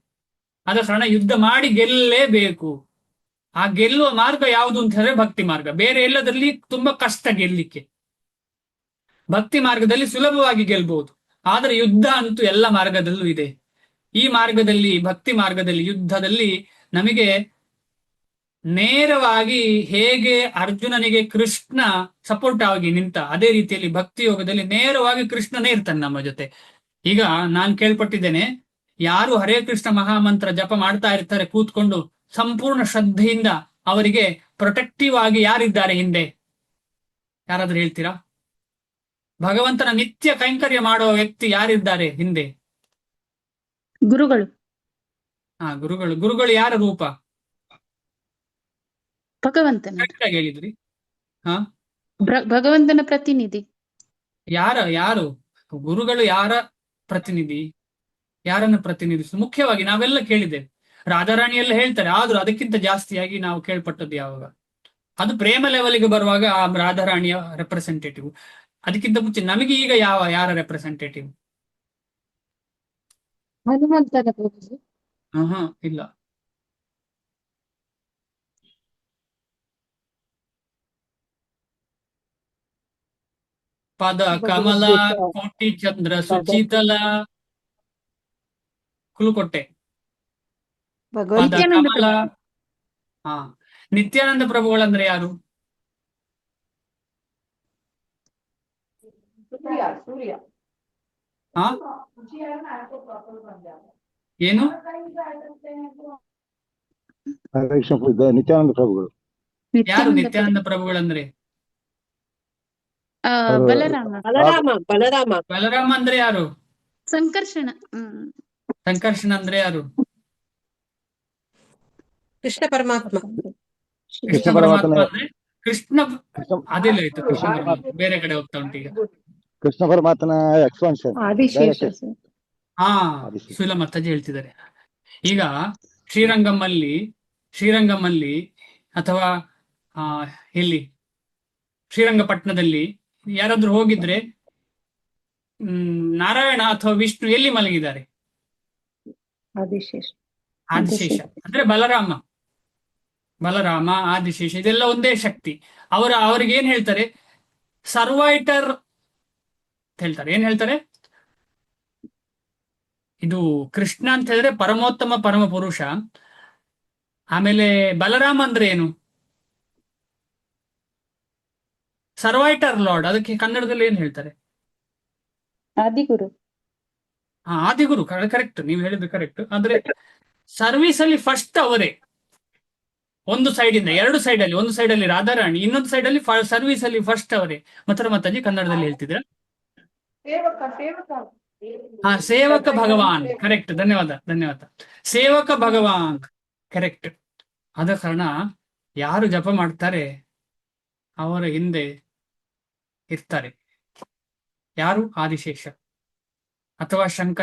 ಆದ ಕಾರಣ ಯುದ್ಧ ಮಾಡಿ ಗೆಲ್ಲಲೇಬೇಕು. ಆ ಗೆಲ್ಲುವ ಮಾರ್ಗ ಯಾವುದು ಅಂತ ಹೇಳಿದ್ರೆ ಭಕ್ತಿ ಮಾರ್ಗ. ಬೇರೆ ಎಲ್ಲದರಲ್ಲಿ ತುಂಬಾ ಕಷ್ಟ ಗೆಲ್ಲಿಕ್ಕೆ. ಭಕ್ತಿ ಮಾರ್ಗದಲ್ಲಿ ಸುಲಭವಾಗಿ ಗೆಲ್ಬಹುದು. ಆದರೆ ಯುದ್ಧ ಅಂತೂ ಎಲ್ಲ ಮಾರ್ಗದಲ್ಲೂ ಇದೆ. ಈ ಮಾರ್ಗದಲ್ಲಿ, ಭಕ್ತಿ ಮಾರ್ಗದಲ್ಲಿ, ಯುದ್ಧದಲ್ಲಿ ನಮಗೆ ನೇರವಾಗಿ ಹೇಗೆ ಅರ್ಜುನನಿಗೆ ಕೃಷ್ಣ ಸಪೋರ್ಟ್ ಆಗಿ ನಿಂತ, ಅದೇ ರೀತಿಯಲ್ಲಿ ಭಕ್ತಿ ಯೋಗದಲ್ಲಿ ನೇರವಾಗಿ ಕೃಷ್ಣನೇ ಇರ್ತಾನೆ ನಮ್ಮ ಜೊತೆ. ಈಗ ನಾನು ಕೇಳ್ಪಟ್ಟಿದ್ದೇನೆ, ಯಾರು ಹರೇ ಕೃಷ್ಣ ಮಹಾಮಂತ್ರ ಜಪ ಮಾಡ್ತಾ ಇರ್ತಾರೆ ಕೂತ್ಕೊಂಡು ಸಂಪೂರ್ಣ ಶ್ರದ್ಧೆಯಿಂದ, ಅವರಿಗೆ ಪ್ರೊಟೆಕ್ಟಿವ್ ಆಗಿ ಯಾರಿದ್ದಾರೆ ಹಿಂದೆ? ಯಾರಾದ್ರೂ ಹೇಳ್ತೀರಾ? ಭಗವಂತನ ನಿತ್ಯ ಕೈಂಕರ್ಯ ಮಾಡುವ ವ್ಯಕ್ತಿ ಯಾರಿದ್ದಾರೆ ಹಿಂದೆ? ಗುರುಗಳು. ಗುರುಗಳು ಯಾರ ರೂಪ? ಭಗವಂತನ ಕರೆಕ್ಟ್ ಆಗಿ ಹೇಳಿದ್ರಿ. ಭಗವಂತನ ಪ್ರತಿನಿಧಿ. ಯಾರು ಗುರುಗಳು? ಯಾರ ಪ್ರತಿನಿಧಿ? ಯಾರನ್ನು ಪ್ರತಿನಿಧಿಸುದು? ಮುಖ್ಯವಾಗಿ ನಾವೆಲ್ಲ ಕೇಳಿದ್ದೇವೆ, ರಾಧಾರಾಣಿ ಎಲ್ಲ ಹೇಳ್ತಾರೆ. ಆದ್ರೂ ಅದಕ್ಕಿಂತ ಜಾಸ್ತಿಯಾಗಿ ನಾವು ಕೇಳ್ಪಟ್ಟದ್ದು ಯಾವಾಗ? ಅದು ಪ್ರೇಮ ಲೆವೆಲ್ಗೆ ಬರುವಾಗ ಆ ರಾಧಾರಾಣಿಯ ರೆಪ್ರೆಸೆಂಟೇಟಿವ್. ಅದಕ್ಕಿಂತ ಮುಂಚೆ ನಮಗೆ ಈಗ ಯಾರ ರೆಪ್ರೆಸೆಂಟೇಟಿವ್? ಹನುಮಂತನ ಪ್ರಭು. ಇಲ್ಲ. ಪದ ಕಮಲ, ಕೋಟಿ ಚಂದ್ರ ಸುಚೀತಲ. ಕುಲುಕೊಟ್ಟೆ. ಪದ ಕಮಲ. ನಿತ್ಯಾನಂದ ಪ್ರಭುಗಳಂದ್ರೆ ಯಾರು? ಏನು? ನಿತ್ಯಾನಂದ ಪ್ರಭುಗಳು ಯಾರು ನಿತ್ಯಾನಂದ ಪ್ರಭುಗಳಂದ್ರೆ? ಬಲರಾಮ ಅಂದ್ರೆ ಯಾರು? ಸಂಕರ್ಷಣ. ಸಂಕರ್ಷಣ ಅಂದ್ರೆ ಯಾರು? ಕೃಷ್ಣ ಪರಮಾತ್ಮ. ಕೃಷ್ಣ ಪರಮಾತ್ಮ ಅಂದ್ರೆ ಕೃಷ್ಣ. ಅದಿಲ್ಲ, ಆಯ್ತು. ಕೃಷ್ಣ ಪರಮಾತ್ಮ ಬೇರೆ ಕಡೆ ಹೋಗ್ತಾ ಉಂಟು ಈಗ. ಕೃಷ್ಣ ಪರಮಾತ್ಮನ ಎಕ್ಸ್ಪಾನ್ಷನ್. ಸುಲಮತ್ತಜಿ ಹೇಳ್ತಿದ್ದಾರೆ. ಈಗ ಶ್ರೀರಂಗಮಲ್ಲಿ ಅಥವಾ ಎಲ್ಲಿ ಶ್ರೀರಂಗಪಟ್ಟಣದಲ್ಲಿ ಯಾರಾದ್ರೂ ಹೋಗಿದ್ರೆ ನಾರಾಯಣ ಅಥವಾ ವಿಷ್ಣು ಎಲ್ಲಿ ಮಲಗಿದ್ದಾರೆ? ಆದಿಶೇಷ ಅಂದ್ರೆ ಬಲರಾಮ ಆದಿಶೇಷ ಇದೆಲ್ಲ ಒಂದೇ ಶಕ್ತಿ. ಅವ್ರಿಗೆ ಏನ್ ಹೇಳ್ತಾರೆ? ಸರ್ವೈಟರ್ ಅಂತ ಹೇಳ್ತಾರೆ. ಏನ್ ಹೇಳ್ತಾರೆ? ಇದು ಕೃಷ್ಣ ಅಂತ ಹೇಳಿದ್ರೆ ಪರಮೋತ್ತಮ ಪರಮ ಪುರುಷ. ಆಮೇಲೆ ಬಲರಾಮ ಅಂದ್ರೆ ಏನು? ಸರ್ವೈಟರ್ ಲಾರ್ಡ್. ಅದಕ್ಕೆ ಕನ್ನಡದಲ್ಲಿ ಏನ್ ಹೇಳ್ತಾರೆ? ಆದಿಗುರು. ಆದಿಗುರು. ಕರೆಕ್ಟ್, ನೀವು ಹೇಳಿದ್ದು ಕರೆಕ್ಟ್. ಅಂದ್ರೆ ಸರ್ವಿಸ್ ಅಲ್ಲಿ ಫಸ್ಟ್ ಅವರೇ. ಒಂದು ಸೈಡ್ ಇಂದ, ಎರಡು ಸೈಡ್ ಅಲ್ಲಿ, ಒಂದು ಸೈಡ್ ಅಲ್ಲಿ ರಾಧಾರಾಣಿ, ಇನ್ನೊಂದು ಸೈಡ್ ಅಲ್ಲಿ ಸರ್ವಿಸ್ ಅಲ್ಲಿ ಫಸ್ಟ್ ಅವರೇ. ಮತ್ತಜ್ಜಿ ಕನ್ನಡದಲ್ಲಿ ಹೇಳ್ತಿದ್ರ? ಸೇವಕ ಭಗವಾನ್. ಕರೆಕ್ಟ್, ಧನ್ಯವಾದ. ಸೇವಕ ಭಗವಾನ್, ಕರೆಕ್ಟ್. ಆದ ಕಾರಣ ಯಾರು ಜಪ ಮಾಡ್ತಾರೆ ಅವರ ಹಿಂದೆ ಇರ್ತಾರೆ ಯಾರು? ಆದಿಶೇಷ ಅಥವಾ ಶಂಖ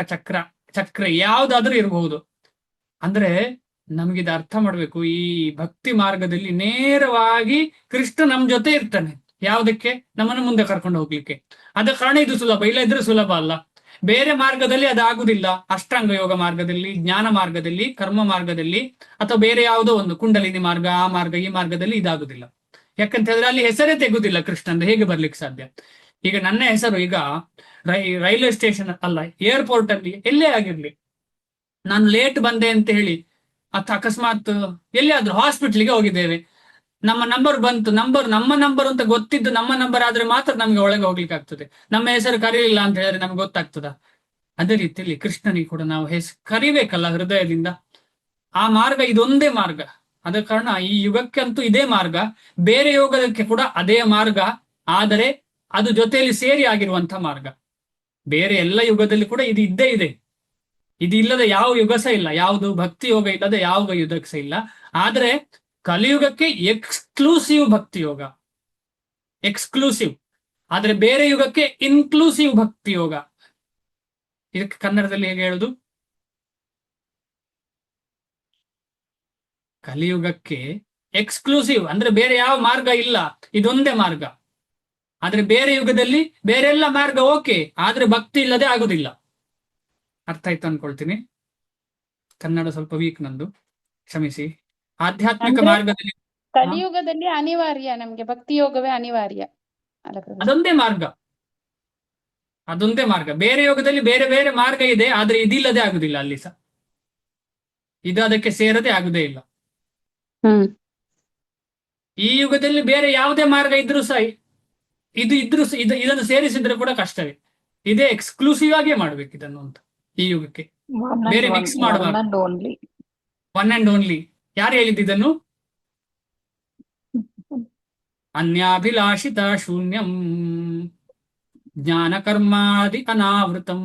ಚಕ್ರ ಯಾವ್ದಾದ್ರೂ ಇರಬಹುದು. ಅಂದ್ರೆ ನಮಗಿದು ಅರ್ಥ ಮಾಡ್ಬೇಕು. ಈ ಭಕ್ತಿ ಮಾರ್ಗದಲ್ಲಿ ನೇರವಾಗಿ ಕೃಷ್ಣ ನಮ್ ಜೊತೆ ಇರ್ತಾನೆ. ಯಾವುದಕ್ಕೆ? ನಮ್ಮನ್ನು ಮುಂದೆ ಕರ್ಕೊಂಡು ಹೋಗ್ಲಿಕ್ಕೆ. ಆದ ಕಾರಣ ಇದು ಸುಲಭ. ಇಲ್ಲ ಇದ್ರೆ ಸುಲಭ ಅಲ್ಲ. ಬೇರೆ ಮಾರ್ಗದಲ್ಲಿ ಅದಾಗುದಿಲ್ಲ. ಅಷ್ಟಾಂಗ ಯೋಗ ಮಾರ್ಗದಲ್ಲಿ, ಜ್ಞಾನ ಮಾರ್ಗದಲ್ಲಿ, ಕರ್ಮ ಮಾರ್ಗದಲ್ಲಿ, ಅಥವಾ ಬೇರೆ ಯಾವುದೋ ಒಂದು ಕುಂಡಲಿನಿ ಮಾರ್ಗ, ಆ ಮಾರ್ಗ, ಈ ಮಾರ್ಗದಲ್ಲಿ ಇದಾಗುದಿಲ್ಲ. ಯಾಕಂತ ಹೇಳಿದ್ರೆ ಅಲ್ಲಿ ಹೆಸರೇ ತೆಗುದಿಲ್ಲ ಕೃಷ್ಣಂದು. ಹೇಗೆ ಬರ್ಲಿಕ್ಕೆ ಸಾಧ್ಯ? ಈಗ ನನ್ನ ಹೆಸರು ಈಗ ರೈಲ್ವೆ ಸ್ಟೇಷನ್ ಅಲ್ಲ, ಏರ್ಪೋರ್ಟ್ ಅಲ್ಲಿ ಎಲ್ಲೇ ಆಗಿರ್ಲಿ, ನಾನು ಲೇಟ್ ಬಂದೆ ಅಂತ ಹೇಳಿ ಅಥವಾ ಅಕಸ್ಮಾತ್ ಎಲ್ಲಿಯಾದ್ರೂ ಹಾಸ್ಪಿಟ್ಲಿಗೆ ಹೋಗಿದ್ದೇವೆ, ನಮ್ಮ ನಂಬರ್ ಬಂತು, ನಮ್ಮ ನಂಬರ್ ಅಂತ ಗೊತ್ತಿದ್ದು ನಮ್ಮ ನಂಬರ್ ಆದ್ರೆ ಮಾತ್ರ ನಮ್ಗೆ ಒಳಗೆ ಹೋಗ್ಲಿಕ್ಕೆ ಆಗ್ತದೆ. ನಮ್ಮ ಹೆಸರು ಕರೀಲಿಲ್ಲ ಅಂತ ಹೇಳಿದ್ರೆ ನಮ್ಗೆ ಗೊತ್ತಾಗ್ತದ? ಅದೇ ರೀತಿಯಲ್ಲಿ ಕೃಷ್ಣನಿಗೆ ಕೂಡ ನಾವು ಕರಿಬೇಕಲ್ಲ ಹೃದಯದಿಂದ. ಆ ಮಾರ್ಗ ಇದೊಂದೇ ಮಾರ್ಗ. ಆದ ಕಾರಣ ಈ ಯುಗಕ್ಕಂತೂ ಇದೇ ಮಾರ್ಗ, ಬೇರೆ ಯೋಗಕ್ಕೆ ಕೂಡ ಅದೇ ಮಾರ್ಗ. ಆದರೆ ಅದು ಜೊತೆಯಲ್ಲಿ ಸೇರಿ ಆಗಿರುವಂತಹ ಮಾರ್ಗ. ಬೇರೆ ಎಲ್ಲ ಯುಗದಲ್ಲಿ ಕೂಡ ಇದು ಇದ್ದೇ ಇದೆ. ಇದು ಇಲ್ಲದೆ ಯಾವ ಯುಗ ಸಹ ಇಲ್ಲ. ಯಾವುದು ಭಕ್ತಿ ಯೋಗ ಇಲ್ಲದೆ ಯಾವ ಯುಗಕ್ಕೆ ಸಹ ಇಲ್ಲ. ಆದ್ರೆ ಕಲಿಯುಗಕ್ಕೆ ಎಕ್ಸ್ಕ್ಲೂಸಿವ್ ಭಕ್ತಿ ಯೋಗ, ಎಕ್ಸ್ಕ್ಲೂಸಿವ್. ಆದ್ರೆ ಬೇರೆ ಯುಗಕ್ಕೆ ಇನ್ಕ್ಲೂಸಿವ್ ಭಕ್ತಿ ಯೋಗ. ಇದಕ್ಕೆ ಕನ್ನಡದಲ್ಲಿ ಹೇಗೆ ಹೇಳುದು? ಕಲಿಯುಗಕ್ಕೆ ಎಕ್ಸ್ಕ್ಲೂಸಿವ್ ಅಂದ್ರೆ ಬೇರೆ ಯಾವ ಮಾರ್ಗ ಇಲ್ಲ, ಇದೊಂದೇ ಮಾರ್ಗ. ಆದ್ರೆ ಬೇರೆ ಯುಗದಲ್ಲಿ ಬೇರೆಲ್ಲ ಮಾರ್ಗ ಓಕೆ, ಆದ್ರೆ ಭಕ್ತಿ ಇಲ್ಲದೆ ಆಗುದಿಲ್ಲ. ಅರ್ಥ ಆಯ್ತು ಅನ್ಕೊಳ್ತೀನಿ. ಕನ್ನಡ ಸ್ವಲ್ಪ ವೀಕ್ ನಂದು, ಕ್ಷಮಿಸಿ. ಆಧ್ಯಾತ್ಮಿಕ ಅಂದ್ರೆ ಮಾರ್ಗದಲ್ಲಿ ಕಲಿಯುಗದಲ್ಲಿ ಅನಿವಾರ್ಯ, ನಮ್ಗೆ ಭಕ್ತಿ ಯೋಗವೇ ಅನಿವಾರ್ಯ ಅಲ್ಲ ಪ್ರಭು? ಅದೊಂದೇ ಮಾರ್ಗ, ಅದೊಂದೇ ಮಾರ್ಗ. ಬೇರೆ ಯೋಗದಲ್ಲಿ ಬೇರೆ ಬೇರೆ ಮಾರ್ಗ ಇದೆ, ಆದ್ರೆ ಇದಿಲ್ಲದೆ ಆಗುದಿಲ್ಲ ಅಲ್ಲಿ ಸಹ. ಇದು ಅದಕ್ಕೆ ಸೇರದೆ ಆಗುದೇ ಇಲ್ಲ. ಹ್ಮ್ ಈ ಯುಗದಲ್ಲಿ ಬೇರೆ ಯಾವುದೇ ಮಾರ್ಗ ಇದ್ರೂ ಸಹ ಇದ್ರೂ ಇದನ್ನು ಸೇರಿಸಿದ್ರೆ ಕೂಡ ಕಷ್ಟವೇ. ಇದೇ ಎಕ್ಸ್ಕ್ಲೂಸಿವ್ ಆಗೇ ಮಾಡ್ಬೇಕು ಇದನ್ನು ಅಂತ ಈ ಯುಗಕ್ಕೆ. ಬೇರೆ ಮಿಕ್ಸ್ ಒನ್ ಮಾಡಬಾರ್ದು. And only. One and only. ಯಾರು ಹೇಳಿದ್ದು ಇದನ್ನು? ಅನ್ಯಾಭಿಲಾಷಿತ ಶೂನ್ಯಂ ಜ್ಞಾನ ಕರ್ಮಾದಿ ಅನಾವೃತಂ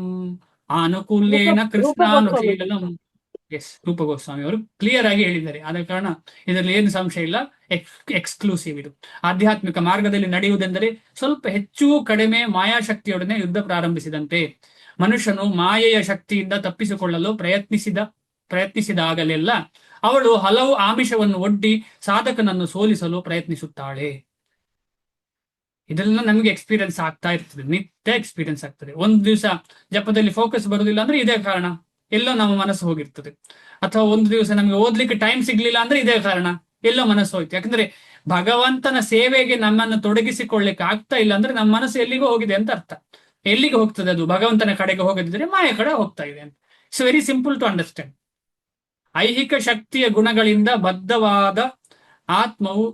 ಆನುಕೂಲ್ಯೇನ ಕೃಷ್ಣಾನುಶೀಲನಂ. ಎಸ್, ರೂಪ ಗೋಸ್ವಾಮಿ ಅವರು ಕ್ಲಿಯರ್ ಆಗಿ ಹೇಳಿದ್ದಾರೆ. ಆದ ಕಾರಣ ಇದರಲ್ಲಿ ಏನು ಸಂಶಯ ಇಲ್ಲ, ಎಕ್ಸ್ಕ್ಲೂಸಿವ್ ಇದು. ಆಧ್ಯಾತ್ಮಿಕ ಮಾರ್ಗದಲ್ಲಿ ನಡೆಯುವುದೆಂದರೆ ಸ್ವಲ್ಪ ಹೆಚ್ಚು ಕಡಿಮೆ ಮಾಯಾಶಕ್ತಿಯೊಡನೆ ಯುದ್ಧ ಪ್ರಾರಂಭಿಸಿದಂತೆ. ಮನುಷ್ಯನು ಮಾಯೆಯ ಶಕ್ತಿಯಿಂದ ತಪ್ಪಿಸಿಕೊಳ್ಳಲು ಪ್ರಯತ್ನಿಸಿದಾಗಲೆಲ್ಲ ಅವಳು ಹಲವು ಆಮಿಷವನ್ನು ಒಡ್ಡಿ ಸಾಧಕನನ್ನು ಸೋಲಿಸಲು ಪ್ರಯತ್ನಿಸುತ್ತಾಳೆ. ಇದೆಲ್ಲ ನಮಗೆ ಎಕ್ಸ್ಪೀರಿಯನ್ಸ್ ಆಗ್ತಾ ಇರ್ತದೆ, ನಿತ್ಯ ಎಕ್ಸ್ಪೀರಿಯನ್ಸ್ ಆಗ್ತದೆ. ಒಂದು ದಿವಸ ಜಪದಲ್ಲಿ ಫೋಕಸ್ ಬರುವುದಿಲ್ಲ ಅಂದ್ರೆ ಇದೇ ಕಾರಣ, ಎಲ್ಲೋ ನಮ್ಮ ಮನಸ್ಸು ಹೋಗಿರ್ತದೆ. ಅಥವಾ ಒಂದು ದಿವಸ ನಮಗೆ ಓದ್ಲಿಕ್ಕೆ ಟೈಮ್ ಸಿಗ್ಲಿಲ್ಲ ಅಂದ್ರೆ ಇದೇ ಕಾರಣ, ಎಲ್ಲೋ ಮನಸ್ಸು ಹೋಯ್ತು. ಯಾಕಂದ್ರೆ ಭಗವಂತನ ಸೇವೆಗೆ ನಮ್ಮನ್ನು ತೊಡಗಿಸಿಕೊಳ್ಳಿಕ್ಕೆ ಆಗ್ತಾ ಇಲ್ಲ ಅಂದ್ರೆ ನಮ್ಮ ಮನಸ್ಸು ಎಲ್ಲಿಗೂ ಹೋಗಿದೆ ಅಂತ ಅರ್ಥ. ಎಲ್ಲಿಗೆ ಹೋಗ್ತದೆ ಅದು? ಭಗವಂತನ ಕಡೆಗೆ ಹೋಗದಿದ್ರೆ ಮಾಯ ಕಡೆ ಹೋಗ್ತಾ ಇದೆ ಅಂತ. It's very simple to understand. ಐಹಿಕ ಶಕ್ತಿಯ ಗುಣಗಳಿಂದ ಬದ್ಧವಾದ ಆತ್ಮವು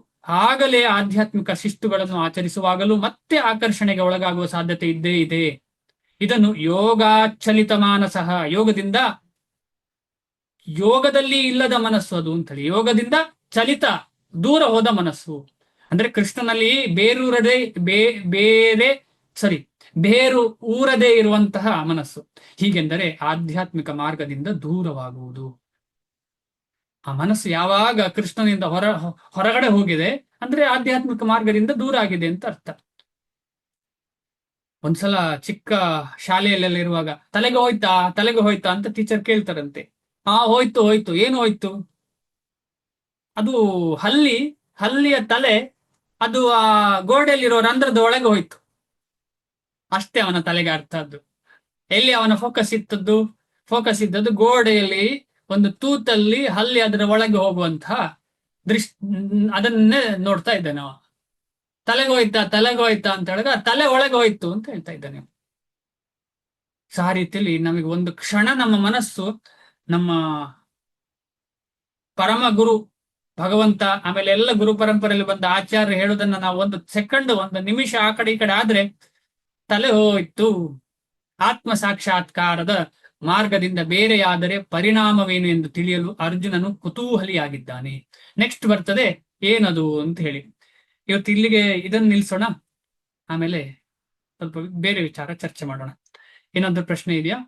ಆಗಲೇ ಆಧ್ಯಾತ್ಮಿಕ ಶಿಸ್ತುಗಳನ್ನು ಆಚರಿಸುವಾಗಲೂ ಮತ್ತೆ ಆಕರ್ಷಣೆಗೆ ಒಳಗಾಗುವ ಸಾಧ್ಯತೆ ಇದ್ದೇ ಇದೆ. ಇದನ್ನು ಯೋಗಾಚಲಿತ ಮಾನಸಃ, ಯೋಗದಲ್ಲಿ ಇಲ್ಲದ ಮನಸ್ಸು ಅದು ಅಂತೇಳಿ. ಯೋಗದಿಂದ ಚಲಿತ, ದೂರ ಹೋದ ಮನಸ್ಸು ಅಂದ್ರೆ ಕೃಷ್ಣನಲ್ಲಿ ಬೇರು ಊರದೇ ಇರುವಂತಹ ಮನಸ್ಸು. ಹೀಗೆಂದರೆ ಆಧ್ಯಾತ್ಮಿಕ ಮಾರ್ಗದಿಂದ ದೂರವಾಗುವುದು. ಆ ಮನಸ್ಸು ಯಾವಾಗ ಕೃಷ್ಣನಿಂದ ಹೊರಗಡೆ ಹೋಗಿದೆ ಅಂದ್ರೆ ಆಧ್ಯಾತ್ಮಿಕ ಮಾರ್ಗದಿಂದ ದೂರ ಆಗಿದೆ ಅಂತ ಅರ್ಥ. ಒಂದ್ಸಲ ಚಿಕ್ಕ ಶಾಲೆಯಲ್ಲೆಲ್ಲ ಇರುವಾಗ ತಲೆಗೆ ಹೋಯ್ತಾ ಅಂತ ಟೀಚರ್ ಕೇಳ್ತಾರಂತೆ. ಹೋಯ್ತು. ಏನು ಹೋಯ್ತು? ಅದು ಹಲ್ಲಿಯ ತಲೆ ಅದು ಆ ಗೋಡೆಯಲ್ಲಿರೋ ರಂಧ್ರದ ಒಳಗೆ ಹೋಯ್ತು. ಅಷ್ಟೇ ಅವನ ತಲೆಗೆ ಅರ್ಥ ಆದ್ದು. ಎಲ್ಲಿ ಅವನ ಫೋಕಸ್ ಇದ್ದದ್ದು ಗೋಡೆಯಲ್ಲಿ ಒಂದು ತೂತಲ್ಲಿ ಹಲ್ಲಿ ಅದರ ಒಳಗೆ ಹೋಗುವಂತಹ ಅದನ್ನೇ ನೋಡ್ತಾ ಇದ್ದಾನೆ ಅವ. ತಲೆಗೆ ಹೋಯ್ತಾ ಅಂತ ಹೇಳಿದ್ರೆ ತಲೆ ಒಳಗೆ ಹೋಯ್ತು ಅಂತ ಹೇಳ್ತಾ ಇದ್ದಾನೆ. ಆ ರೀತಿಯಲ್ಲಿ ನಮಗೆ ಒಂದು ಕ್ಷಣ ನಮ್ಮ ಮನಸ್ಸು ನಮ್ಮ ಪರಮ ಗುರು ಭಗವಂತ, ಆಮೇಲೆ ಎಲ್ಲ ಗುರು ಪರಂಪರೆಯಲ್ಲಿ ಬಂದ ಆಚಾರ್ಯ ಹೇಳುವುದನ್ನ ನಾವು ಒಂದು ಸೆಕೆಂಡ್, ಒಂದು ನಿಮಿಷ ಆ ಕಡೆ ಈ ಕಡೆ ಆದ್ರೆ ತಲೆ ಹೋಯ್ತು. ಆತ್ಮ ಸಾಕ್ಷಾತ್ಕಾರದ ಮಾರ್ಗದಿಂದ ಬೇರೆಯಾದರೆ ಪರಿಣಾಮವೇನು ಎಂದು ತಿಳಿಯಲು ಅರ್ಜುನನು ಕುತೂಹಲಿಯಾಗಿದ್ದಾನೆ. ನೆಕ್ಸ್ಟ್ ಬರ್ತದೆ ಏನದು ಅಂತ ಹೇಳಿ. ಇವತ್ತು ಇಲ್ಲಿಗೆ ಇದನ್ನು ನಿಲ್ಸೋಣ, ಆಮೇಲೆ ಸ್ವಲ್ಪ ಬೇರೆ ವಿಚಾರ ಚರ್ಚೆ ಮಾಡೋಣ. ಏನಾದ್ರೂ ಪ್ರಶ್ನೆ ಇದೆಯಾ?